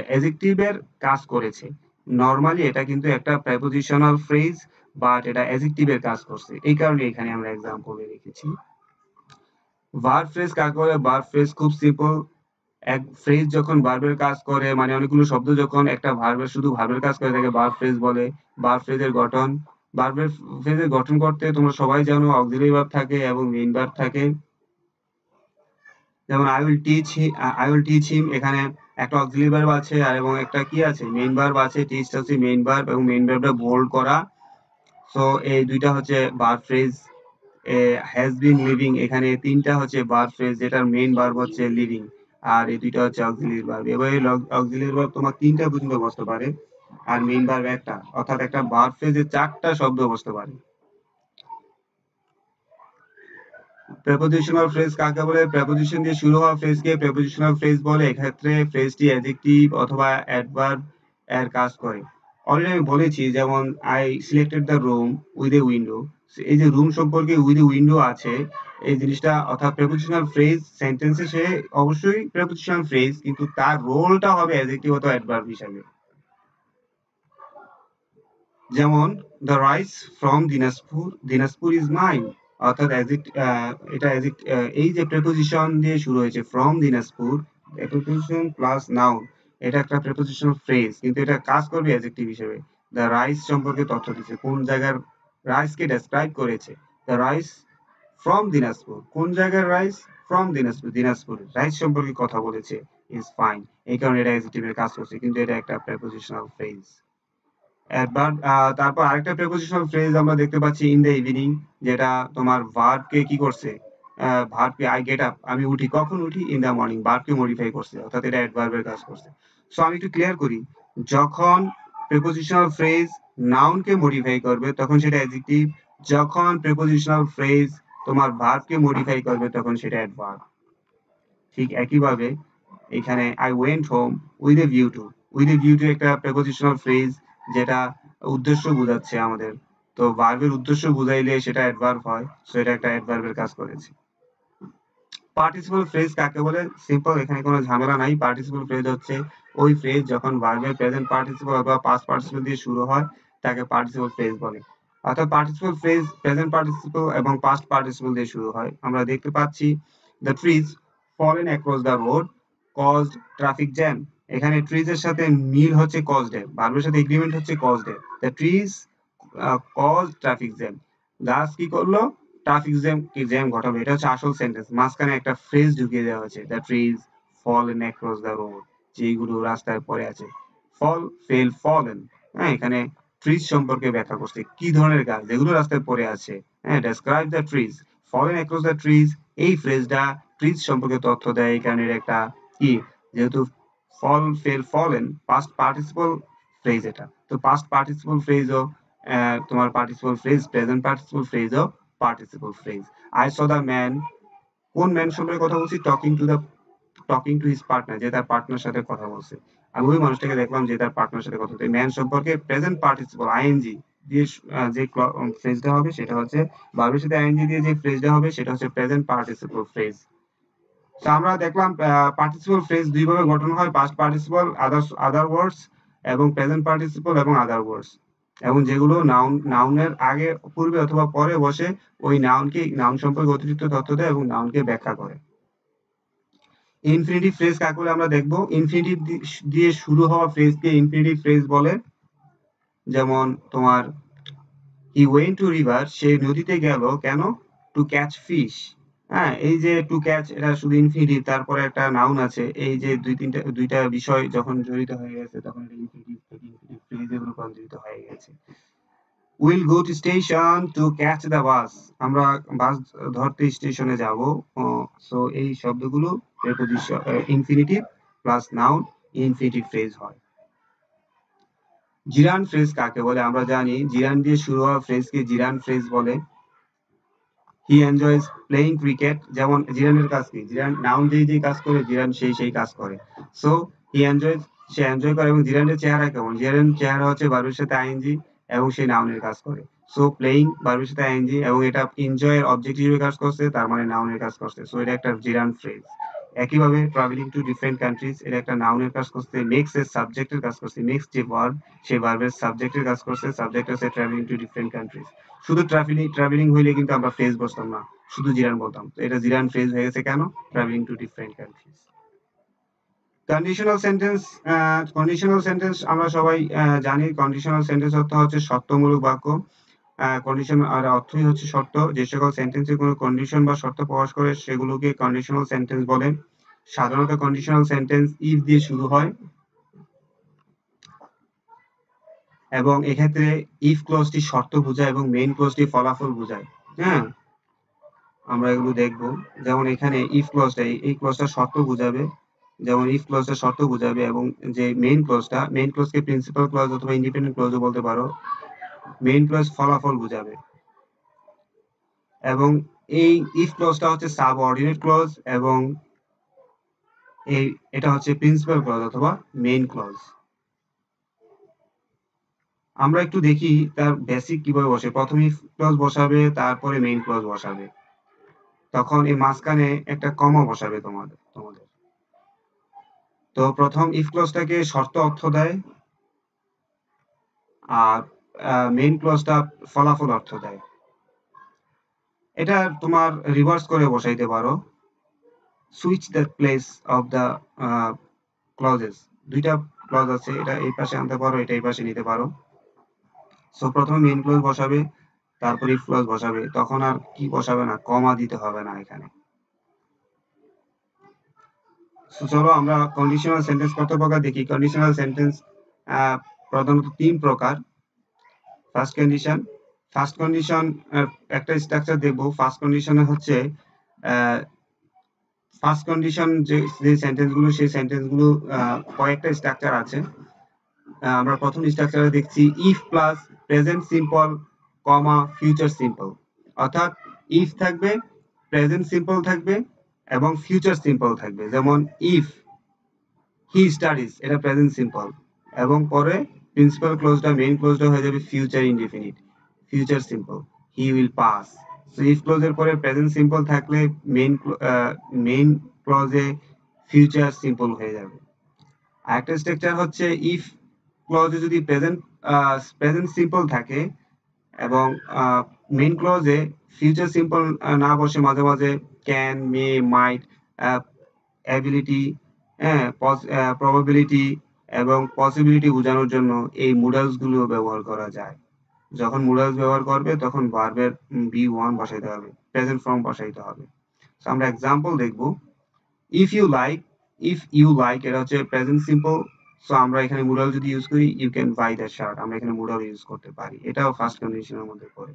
অ্যাডজেক্টিভের কাজ করেছে। নরমালি এটা কিন্তু একটা প্রেপোজিশনাল ফ্রেজ, বাট এটা অ্যাডজেক্টিভের কাজ করছে। এই কারণে এখানে আমরা এক্সাম্পলে রেখেছি। ভার্ব ফ্রেজ কাকে বলে? ভার্ব ফ্রেজ খুব সিম্পল। এক ফ্রেজ যখন ভার্বের কাজ করে, মানে অনেকগুলো শব্দ যখন একটা শুধু ভার্বের কাজ করে থাকে, ভার্ব ফ্রেজ বলে। ভার্ব ফ্রেজের গঠন, ভার্বের ফ্রেজের গঠন করতে তোমরা সবাই জানো অক্সিলারি ভার্ব থাকে এবং মেইন ভার্ব থাকে। যেমন আই উইল টিচ হিম, এখানে একটা অক্সিলারি ভার্ব আছে আর এবং একটা কি আছে? মেইন ভার্ব আছে। টিচটা হচ্ছে মেইন ভার্ব এবং মেইন ভার্বটা বোল্ড করা। সো এই দুইটা হচ্ছে verb phrase. Has been living, এখানে ৩টা হচ্ছে ভার্ব ফ্রেজ, যেটার মেইন ভার্ব হচ্ছে লিভিং, আর এই দুইটা হচ্ছে অক্সিলারি ভার্ব। এবারে অক্সিলারি ভার্ব তোমার ৩টা পর্যন্ত বসতে পারে আর মেইন ভার্ব একটা, অর্থাৎ একটা ভার্ব ফ্রেজে ৪টা শব্দ বসতে পারে। প্রেপোজিশনাল ফ্রেজ কাকে বলে? প্রেপোজিশন দিয়ে শুরু হওয়া ফ্রেজকে প্রেপোজিশনাল ফ্রেজ বলে। এক্ষেত্রে ফ্রেজটি অ্যাডজেক্টিভ অথবা অ্যাডভার্ব এর কাজ করে। অলরেডি আমি বলেছি, যেমন I selected the room with a window. এই যে রুম সম্পর্কে উইথ এ উইন্ডো আছে, এই জিনিসটা অর্থাৎ প্রেপোজিশনাল ফ্রেজ সেন্টেন্সে সে অবশ্যই প্রেপোজিশনাল ফ্রেজ, কিন্তু তার রোলটা হবে অ্যাডজেক্টিভ অথবা অ্যাডভার্ব হিসাবে। যেমন the rice from Dinajpur is mine. অর্থাৎ এটা এই যে প্রেপোজিশন দিয়ে শুরু হয়েছে from Dinajpur, preposition plus noun, এটা একটা প্রেপোজিশনাল ফ্রেজ, কিন্তু এটা কাজ করবে অ্যাডজেক্টিভ হিসেবে। দ্য রাইস সম্পর্কে তথ্য দিচ্ছে, কোন জায়গার রাইসকে ডেসক্রাইব করেছে। দ্য রাইস ফ্রম দিনাজপুর, কোন জায়গার রাইস? ফ্রম দিনাজপুর রাইস সম্পর্কে কথা বলেছে। ইজ ফাইন, এই কারণে এটা অ্যাডজেক্টিভের কাজ করছে, কিন্তু এটা একটা প্রেপোজিশনাল ফ্রেজ। তারপর আরেকটা প্রেপোজিশনাল ফ্রেজ আমরা দেখতে পাচ্ছি ইন দ্য ইভিনিং, যেটা তোমার ভার্বকে কি করছে? ভার্বকে আই গেট আপ, আমি উঠি। কখন উঠি? In the morning. ভার্বকে মডিফাই করছে, অর্থাৎ এটা অ্যাডভার্বের কাজ করছে। সো আমি একটু ক্লিয়ার করি, যখন প্রেপোজিশনাল ফ্রেজ নাউনকে মডিফাই করবে তখন সেটা অ্যাডজেক্টিভ, যখন প্রেপোজিশনাল ফ্রেজ তোমার ভার্বকে মডিফাই করবে তখন সেটা অ্যাডভার্ব। ঠিক একইভাবে এখানে I went home with a view to একটা প্রেপোজিশনাল ফ্রেজ, যেটা উদ্দেশ্য বোঝাচ্ছে আমাদের। তো ভার্বের উদ্দেশ্য বুঝাইলে সেটা অ্যাডভার্ব হয়, সো এটা একটা অ্যাডভার্বের কাজ করেছে। পার্টিসিপল ফ্রেজ কাকে বলে? সিম্পল, এখানে কোনো ঝামেলা নাই। পার্টিসিপল ফ্রেজ হচ্ছে ওই ফ্রেজ যখন ভার্বের প্রেজেন্ট পার্টিসিপল অথবা পাস্ট পার্টিসিপল দিয়ে শুরু হয়, তাকে পার্টিসিপল ফ্রেজ বলে। অর্থাৎ পার্টিসিপল ফ্রেজ প্রেজেন্ট পার্টিসিপল এবং পাস্ট পার্টিসিপল দিয়ে শুরু হয়। আমরা দেখতে পাচ্ছি the trees fallen across the road caused traffic jam. এখানে ট্রিজ এর সাথে মিল হচ্ছে কজড এর, ভার্বের সাথে এগ্রিমেন্ট হচ্ছে কজড এর। The trees cause traffic jam, গাছ কি করলো? ট্রাফিক জ্যাম ঘটাবে। এটা হচ্ছে আসল সেন্টেন্স, মাঝখানে একটা ফ্রেজ ঢুকিয়ে দেওয়া হয়েছে, the trees fallen across the road, যেগুলো রাস্তায় পড়ে আছে। ফলেন, হ্যাঁ, এখানে ট্রিজ সম্পর্কে ব্যাখ্যা করছে, কি ধরনের গাছ যেগুলো রাস্তায় পড়ে আছে। হ্যাঁ, describe the trees fallen across the trees, এই ফ্রেজটা ট্রিজ সম্পর্কে তথ্য দেয়, এই কারণে এটা একটা কি, যেহেতু fall fell fallen past participle phrase এটা, তো পাস্ট পার্টিসিপল ফ্রেজও তোমার পার্টিসিপল ফ্রেজ, প্রেজেন্ট পার্টিসিপল ফ্রেজও participle phrase. I saw the man, কোন ম্যান সম্পর্কে কথা বলছি? টকিং টু হিজ পার্টনার, যে তার পার্টনার সাথে কথা বলছে। আমি ওই মানুষটাকে দেখলাম যে তার পার্টনার সাথে কথা বলছে। ম্যান সম্পর্কে প্রেজেন্ট পার্টিসিপল আইএনজি দিয়ে যে ফ্রেজটা হবে সেটা হচ্ছে, ভার্বের সাথে আইএনজি দিয়ে যে ফ্রেজটা হবে সেটা হচ্ছে প্রেজেন্ট পার্টিসিপল ফ্রেজ। তো আমরা দেখলাম পার্টিসিপল ফ্রেজ দুই ভাবে গঠন হয়, পাস্ট পার্টিসিপল, আদার ওয়ার্ডস, এবং প্রেজেন্ট পার্টিসিপল এবং আদার ওয়ার্ডস। এবং যেগুলো নাউনের আগে, পূর্বে অথবা পরে বসে ওই নাউন সম্পর্কে অতিরিক্ত তথ্য দেয় এবং নাউনকে ব্যাখ্যা করে। ইনফিনিটিভ ফ্রেজ কাকে বলে আমরা দেখব। ইনফিনিটিভ দিয়ে শুরু হওয়া ফ্রেজকে ইনফিনিটিভ ফ্রেজ বলে। যেমন তোমার হি ওয়েন্ট টু রিভার, সে নদীতে গেল কেন? To catch fish. হ্যাঁ, এই যে টু ক্যাচ এটা শুধু ইনফিনিটিভ, তারপরে একটা নাউন আছে, এই যে দুইটা বিষয় যখন জড়িত হয়ে গেছে তখন এটা ইনফিনিটিভ থেকে ইনফিনিটিভ ফ্রেজে রূপান্তরিত হয়ে গেছে। Will go to station to catch the bus, আমরা বাস ধরতে স্টেশনে যাব। সো এই শব্দগুলো preposition, infinitive plus noun, infinitive phrase হয়। জিরান ফ্রেজ কাকে বলে? আমরা জানি জিরান দিয়ে শুরু হওয়া ফ্রেজকে জিরান ফ্রেজ বলে। হি এনজয়স প্লেইং ক্রিকেট, যেমন জিরানের কাজ কি? জিরান নাউন যেই কাজ করে জিরান সেই কাজ করে। So he enjoys, say enjoy করে। এবং জিরানের চেহারা কেমন? জিরানের চেহারা হচ্ছে ভার্বের সাথে আইএনজি এবং সে নাউনের কাজ করে। সো প্লেইং ভার্বের সাথে আইএনজি এবং এটা এনজয় এর অবজেক্ট হিসেবে কাজ করছে, তার মানে নাউনের কাজ করছে। সো এটা একটা জিরান ফ্রেজ। একইভাবে ট্রাভেলিং টু ডিফারেন্ট কান্ট্রিজ, এটা একটা নাউনের কাজ করছে, মেক্স এর সাবজেক্টের কাজ করছে। মেক্স যে ভার্ব, সেই ভার্বের সাবজেক্টের কাজ করছে, সাবজেক্ট হচ্ছে ট্রাভেলিং টু ডিফারেন্ট কান্ট্রিজ। শুধু ট্রাভেলিং হইলে কিন্তু আমরা ফ্রেজ বসতাম না, শুধু জিরান বলতাম। তো এটা জিরান ফ্রেজ হয়ে গেছে কেন? Travelling to different countries. Conditional sentence আমরা সবাই জানি। কন্ডিশনাল সেন্টেন্স অর্থ হচ্ছে শর্তমূলক বাক্য। কন্ডিশন আর অর্থই হচ্ছে শর্ত। যে সকল সেন্টেন্সে কোনো কন্ডিশন বা শর্ত প্রকাশ করে সেগুলোকে কন্ডিশনাল সেন্টেন্স বলে। সাধারণত কন্ডিশনাল সেন্টেন্স ইফ দিয়ে শুরু হয় এবং এক্ষেত্রে ইফ ক্লজটি শর্ত বোঝায় এবং মেইন ক্লজটি ফলাফল বোঝায়। হ্যাঁ, আমরা এগুলো দেখবো। যেমন এখানে ইফ ক্লজটা, এই ক্লজটা শর্ত বোঝাবে, যেমন ইফ ক্লজটা শর্ত বোঝাবে, এবং যে মেইন ক্লজকে প্রিন্সিপাল ক্লজ অথবা ইন্ডিপেন্ডেন্ট ক্লজও বলতে পারো। মেইন ক্লজ ফলাফল বোঝাবে। এবং এই ইফ ক্লজটা হচ্ছে সাবঅর্ডিনেট ক্লজ এবং এটা হচ্ছে প্রিন্সিপাল ক্লজ অথবা মেইন ক্লজ। আমরা একটু দেখি তার বেসিক কিভাবে বসে। প্রথমে ইফ ক্লজ বসাবে, তারপরে মেইন ক্লজ বসাবে, তখন এই মাঝখানে একটা কমা বসাবে তোমাদের। তো প্রথম ইফ ক্লজটাকে শর্ত অর্থ দেয় আর মেইন ক্লজটা ফলাফল অর্থ দেয়। এটা তোমার রিভার্স করে বসাইতে পারো। Switch the place of the clauses, দুইটা ক্লজ আছে, এটা এই পাশে আনতে পারো, এটা এই পাশে নিতে পারো। সো প্রথমে মেইন ক্লজ বসাবে, তারপর ইফ ক্লজ বসাবে, তখন আর কি বসাবে না, কমা দিতে হবে না এখানে। সো চলো আমরা কন্ডিশনাল সেন্টেন্স কত প্রকার দেখি। কন্ডিশনাল সেন্টেন্স প্রধানত 3 প্রকার। ফার্স্ট কন্ডিশন একটা স্ট্রাকচার দেখবো। ফার্স্ট কন্ডিশনে হচ্ছে ফার্স্ট কন্ডিশন যে সেন্টেন্সগুলো, সেই সেন্টেন্সগুলো কয়েকটা স্ট্রাকচার আছে। আমরা প্রথম স্ট্রাকচারে দেখছি if plus present simple comma future simple, অর্থাৎ ইফ থাকবে, প্রেজেন্ট সিম্পল থাকবে এবং ফিউচার সিম্পল থাকবে। যেমন ইফ হি স্টাডিজ, এটা প্রেজেন্ট সিম্পল, এবং পরে প্রিন্সিপাল ক্লোজটা, মেইন ক্লোজটা হয়ে যাবে future indefinite, future simple, he will pass. So if ক্লোজের পরে প্রেজেন্ট সিম্পল থাকলে মেইন ক্লজে ফিউচার সিম্পল হয়ে যাবে। আরেকটা স্ট্রাকচার হচ্ছে ইফ ক্লজে যদি প্রেজেন্ট সিম্পল থাকে এবং মেইন ক্লজে ফিউচার সিম্পল না বসে, মাঝে মাঝে can, may, might, ability, probability এবং পসিবিলিটি বোঝানোর জন্য এই মডেলস গুলো ব্যবহার করা যায়। যখন মডেলস ব্যবহার করবে তখন ভার্বের বি1 বসাইতে হবে, প্রেজেন্ট ফর্ম বসাইতে হবে। সো আমরা এক্সাম্পল দেখব। ইফ ইউ লাইক এটা হচ্ছে প্রেজেন্ট সিম্পল। সো আমরা এখানে মডেল যদি ইউজ করি, you can buy the shirt, আমরা এখানে মডেল ইউজ করতে পারি, এটাও ফার্স্ট কন্ডিশনের মধ্যে পড়ে।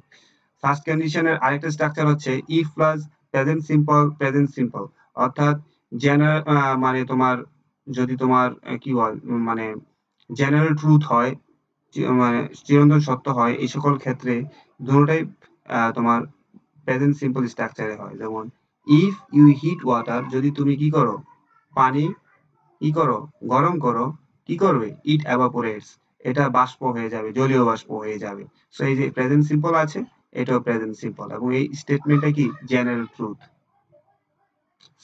ফার্স্ট কন্ডিশনের আরেকটা স্ট্রাকচার হচ্ছে ইফ প্লাস প্রেজেন্ট সিম্পল, অর্থাৎ জেনারেল মানে তোমার যদি তোমার কি বল মানে জেনারেল ট্রুথ হয়, মানে চিরন্তন সত্য হয়, এই সকল ক্ষেত্রে দুটোটাই তোমার প্রেজেন্ট সিম্পল স্ট্রাকচারে হয়। যেমন ইফ ইউ হিট ওয়াটার, যদি তুমি কি করো, পানি কি করো, গরম করো, কি করবে, ইট এভাপোরেটস, এটা বাষ্প হয়ে যাবে, জলীয় বাষ্প হয়ে যাবে। সো এই যে প্রেজেন্ট সিম্পল আছে, এটাও প্রেজেন্ট সিম্পল, এবং এই স্টেটমেন্টটা কি জেনারেল ট্রুথ,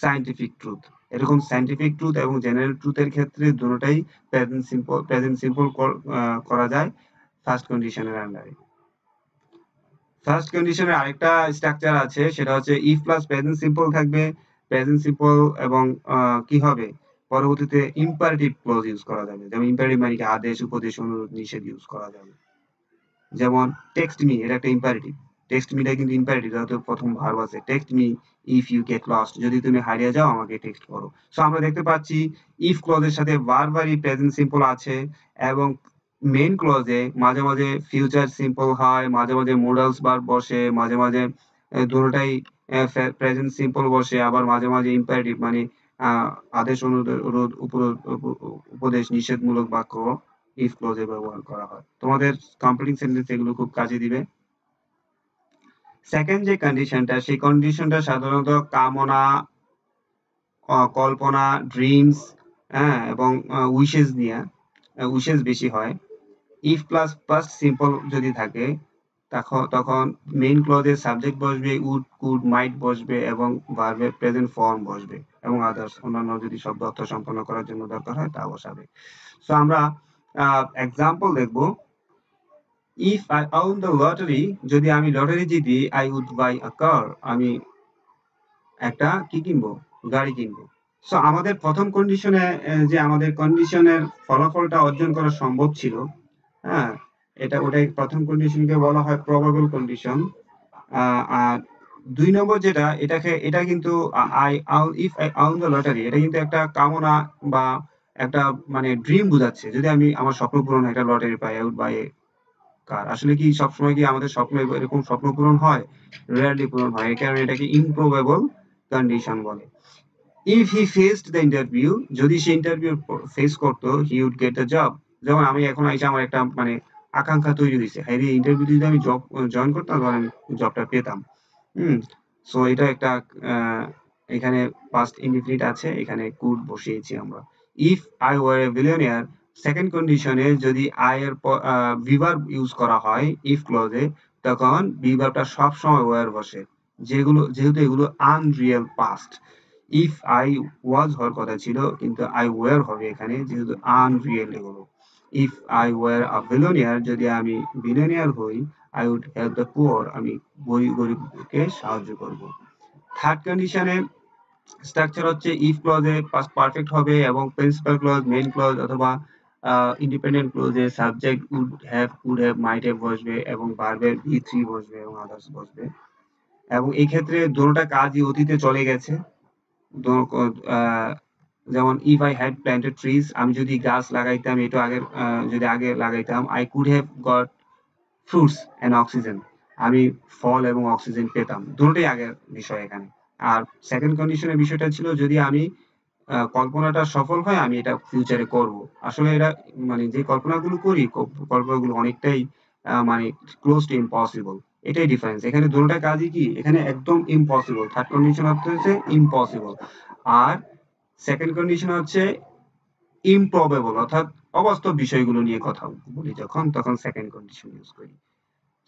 সায়েন্টিফিক ট্রুথ। এরকম সায়েন্টিফিক ট্রুথ এবং জেনারেল ট্রুথের ক্ষেত্রে দুটোটাই প্রেজেন্ট সিম্পল করা যায় ফার্স্ট কন্ডিশনের আন্ডারে। ফার্স্ট কন্ডিশনের আরেকটা স্ট্রাকচার আছে, সেটা হচ্ছে ইফ প্লাস প্রেজেন্ট সিম্পল থাকবে। প্রেজেন্ট সিম্পল এবং কি হবে, পরবর্তীতে ইম্পারেটিভ ক্লজ ইউজ করা যাবে। যেমন ইম্পারেটিভ মানে কি আদেশ, উপদেশ, অনুরোধ, নিষেধ ইউজ করা যাবে। যেমন টেক্সট মি, এটা একটা ইম্পারেটিভ। টেক্সট মিটা কিন্তু ইম্পারেটিভ, যেহেতু প্রথম ভার্ব আছে। Text me if you get lost, যদি তুমি হারিয়ে যাও আমাকে টেক্সট করো। সো আমরা দেখতে পাচ্ছি ইফ ক্লজের সাথে বারবারই প্রেজেন্ট সিম্পল আছে, এবং মেইন ক্লজে মাঝে মাঝে ফিউচার সিম্পল হয়, মাঝে মাঝে মোডালস ভার্ব বসে, মাঝে মাঝে দুটোটাই প্রেজেন্ট সিম্পল বসে, আবার মাঝে মাঝে ইম্পারেটিভ মানে আদেশ, অনুরোধ, উপদেশ, নিষেধমূলক বাক্য ইফ ক্লজে ব্যবহার করা হয়। তোমাদের কমপ্লিটিং সেন্টেন্স এগুলো খুব কাজে দিবে। সেকেন্ড যে কন্ডিশনটা, সেই কন্ডিশনটা সাধারণত কামনা, কল্পনা, ড্রিমস, হ্যাঁ, এবং উইশেস নিয়ে, উইশেস বেশি হয়। ইফ প্লাস ফার্স্ট সিম্পল যদি থাকে, তখন মেইন ক্লজে সাবজেক্ট বসবে, উড, কুড, মাইট বসবে, এবং ভার্বের প্রেজেন্ট ফর্ম বসবে, এবং আদার্স অন্যান্য যদি শব্দ অর্থ সম্পন্ন করার জন্য দরকার হয় তা বসাবে। সো আমরা এক্সাম্পল দেখব। If I won the lottery, যদি আমি লটারি জিতি, আই উড বাই আ কার, আমি একটা কি কিনবো, গাড়ি কিনবো। সো আমাদের প্রথম কন্ডিশনে যে আমাদের কন্ডিশনের ফলাফলটা অর্জন করা সম্ভব ছিল, হ্যাঁ, ওটাই প্রথম কন্ডিশনকে বলা হয় প্রবাবল কন্ডিশন। আর ২ নম্বর যেটা, এটা কিন্তু if I won the lottery, এটা কিন্তু একটা কামনা বা একটা মানে ড্রিম বুঝাচ্ছে। যদি আমি আমার স্বপ্ন পূরণ হয়, একটা লটারি পাই, I would buy a car. আসলে কি সবসময় কি আমাদের স্বপ্ন এরকম স্বপ্ন পূরণ হয়? রেয়ারলি পূরণ হয়। এই কারণে এটাকে ইমপ্রবাবল কন্ডিশন বলে। If he faced the interview, যদি সে ইন্টারভিউ ফেস করতো, he would get the job. যেমন আমি এখন আইসা আমার একটা মানে আকাঙ্ক্ষা তৈরি হইছে। হ্যাঁ রে, ইন্টারভিউতে যদি আমি জয়েন করতাম, তাহলে আমি জবটা পেতাম। হুম? সো এটা একটা আ এখানে পাস্ট ইনডিফিনিট আছে, এখানে কুড বসিয়েছি আমরা। If I war A billionaire, second কন্ডিশনে যদি আই এর ভি ভার্ব ইউজ করা হয় ইফ ক্লজে, তখন ভি ভার্বটা সবসময় ওয়্যার বসে। যেহেতু এগুলো unreal past. If I was হওয়ার কথা ছিল, কিন্তু আই ওয়্যার হবে এখানে, যেহেতু আনরিয়াল এগুলো। If I were a billionaire, যদি আমি বিলিয়নিয়ার হই, I would help the poor, আমি গরিবকে সাহায্য করব। থার্ড কন্ডিশনে স্ট্রাকচার হচ্ছে ইফ ক্লজে পাস্ট পারফেক্ট হবে, এবং প্রিন্সিপাল ক্লজ, মেইন ক্লজ অথবা ইন্ডিপেন্ডেন্ট ক্লজে subject would have, could have, might have বসবে, এবং ভার্বের ভি থ্রি বসবে, এবং আদার্স বসবে। এবং এই ক্ষেত্রে দুটোটা কাজই অতীতে চলে গেছে। যেমন if I had planted trees, আমি যদি গাছ লাগাইতাম, এটা যদি আগে লাগাইতাম, I could have got fruits and oxygen, আমি ফল এবং অক্সিজেন পেতাম। দুটোই আগের বিষয় এখানে। আর সেকেন্ড কন্ডিশনের বিষয়টা ছিল যদি আমি কল্পনাটা সফল হয়, আমি এটা ফিউচারে করব। আসলে এটা মানে যে কল্পনাগুলো করি, কল্পনাগুলো অনেকটাই মানে ক্লোজ টু ইম্পসিবল। এটাই ডিফারেন্স। এখানে দুটোটা কাজই কি, এখানে একদম ইম্পসিবল। থার্ড কন্ডিশন হচ্ছে ইম্পসিবল। আর সেকেন্ড কন্ডিশন হচ্ছে ইমপ্রবেবল, অর্থাৎ অবাস্তব বিষয়গুলো নিয়ে কথা বলি যখন, তখন সেকেন্ড কন্ডিশন ইউজ করি।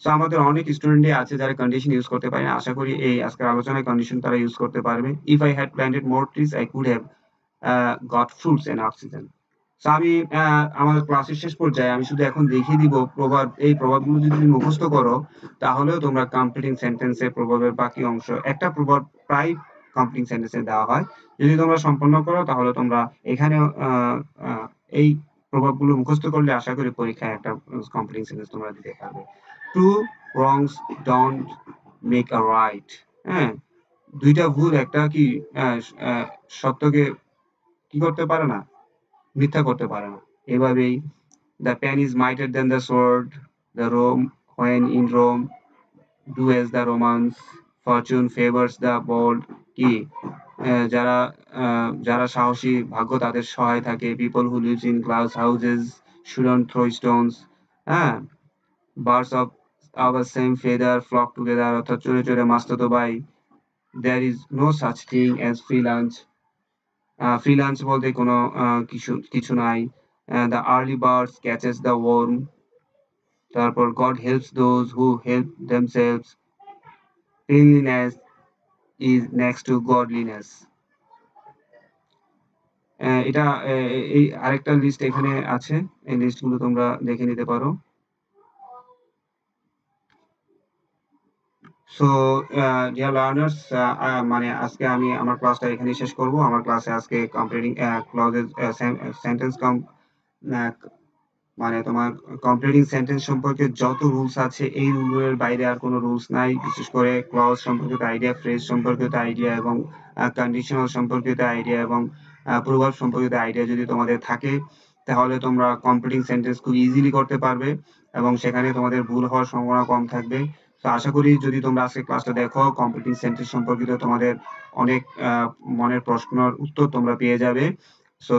সো আমাদের অনেক স্টুডেন্টই আছে যারা কন্ডিশন ইউজ করতে পারে না। আশা করি এই আজকের আলোচনায় কন্ডিশন তারা ইউজ করতে পারবে। If I had planted more trees, I could have got fruits and oxygen. So আমি আমাদের ক্লাসের শেষ পর্যায়ে আমি শুধু এখন দেখিয়ে দিব প্রভাব। এই প্রভাবগুলো যদি তুমি মুখস্থ করো, তাহলেও তোমরা কমপ্লিটিং সেন্টেন্সে প্রভাবের বাকি অংশ, একটা প্রভাব প্রায় কমপ্লিটিং সেন্টেন্সে দেওয়া হয়। যদি তোমরা সম্পন্ন করো, তাহলে তোমরা এখানে এই প্রভাবগুলো মুখস্থ করলে আশা করি পরীক্ষায় একটা কমপ্লিটিং সেন্টেন্স তোমরা দিতে পারবে। Two wrongs don't make a right. হ্যাঁ, দুইটা ভুল একটা কি সত্যকে কি করতে পারে না, মিথ্যা করতে পারে না। এভাবেই the pen is mightier than the sword, the Rome when in Rome do as the Romans, fortune favours the bold, কি যারা যারা সাহসী ভাগ্য তাদের সহায় থাকে। People who lives in glass houses shouldn't throw stones. হ্যাঁ, birds of our same feather flock together, অর্থাৎ চড়ে চড়ে মাসতুতো ভাই। There is no such thing as free lunch. Free lunch বলতে কোনো কিছু নাই। The early birds catches the worm. তারপর God helps those who help themselves. Cleanliness is next to godliness. এটা এই আরেকটা লিস্ট এখানে আছে। এই লিস্টগুলো তোমরা দেখে নিতে পারো। সো ডিয়ার লার্নার্স, মানে আজকে আমি আমার ক্লাসটা এখানেই শেষ করব। আমার ক্লাসে আজকে কমপ্লিটিং ক্লজেস সেন্টেন্স মানে তোমার কমপ্লিটিং সেন্টেন্স সম্পর্কে যত রুলস আছে এই রুলের বাইরে আর কোনো রুলস নাই। বিশেষ করে ক্লজ সম্পর্কিত আইডিয়া, ফ্রেজ সম্পর্কিত আইডিয়া এবং কন্ডিশনাল সম্পর্কিত আইডিয়া এবং প্রভাব সম্পর্কিত আইডিয়া যদি তোমাদের থাকে, তাহলে তোমরা কমপ্লিটিং সেন্টেন্স খুব ইজিলি করতে পারবে এবং সেখানে তোমাদের ভুল হওয়ার সম্ভাবনা কম থাকবে। তো আশা করি যদি তোমরা আজকে ক্লাসটা দেখো, কমপ্লিটিং সেন্টেন্স সম্পর্কিত তোমাদের অনেক মনের প্রশ্নের উত্তর তোমরা পেয়ে যাবে। সো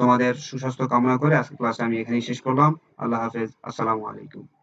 তোমাদের সুস্বাস্থ্য কামনা করে আজকের ক্লাসটা আমি এখানেই শেষ করলাম। আল্লাহ হাফেজ। আসসালামু আলাইকুম।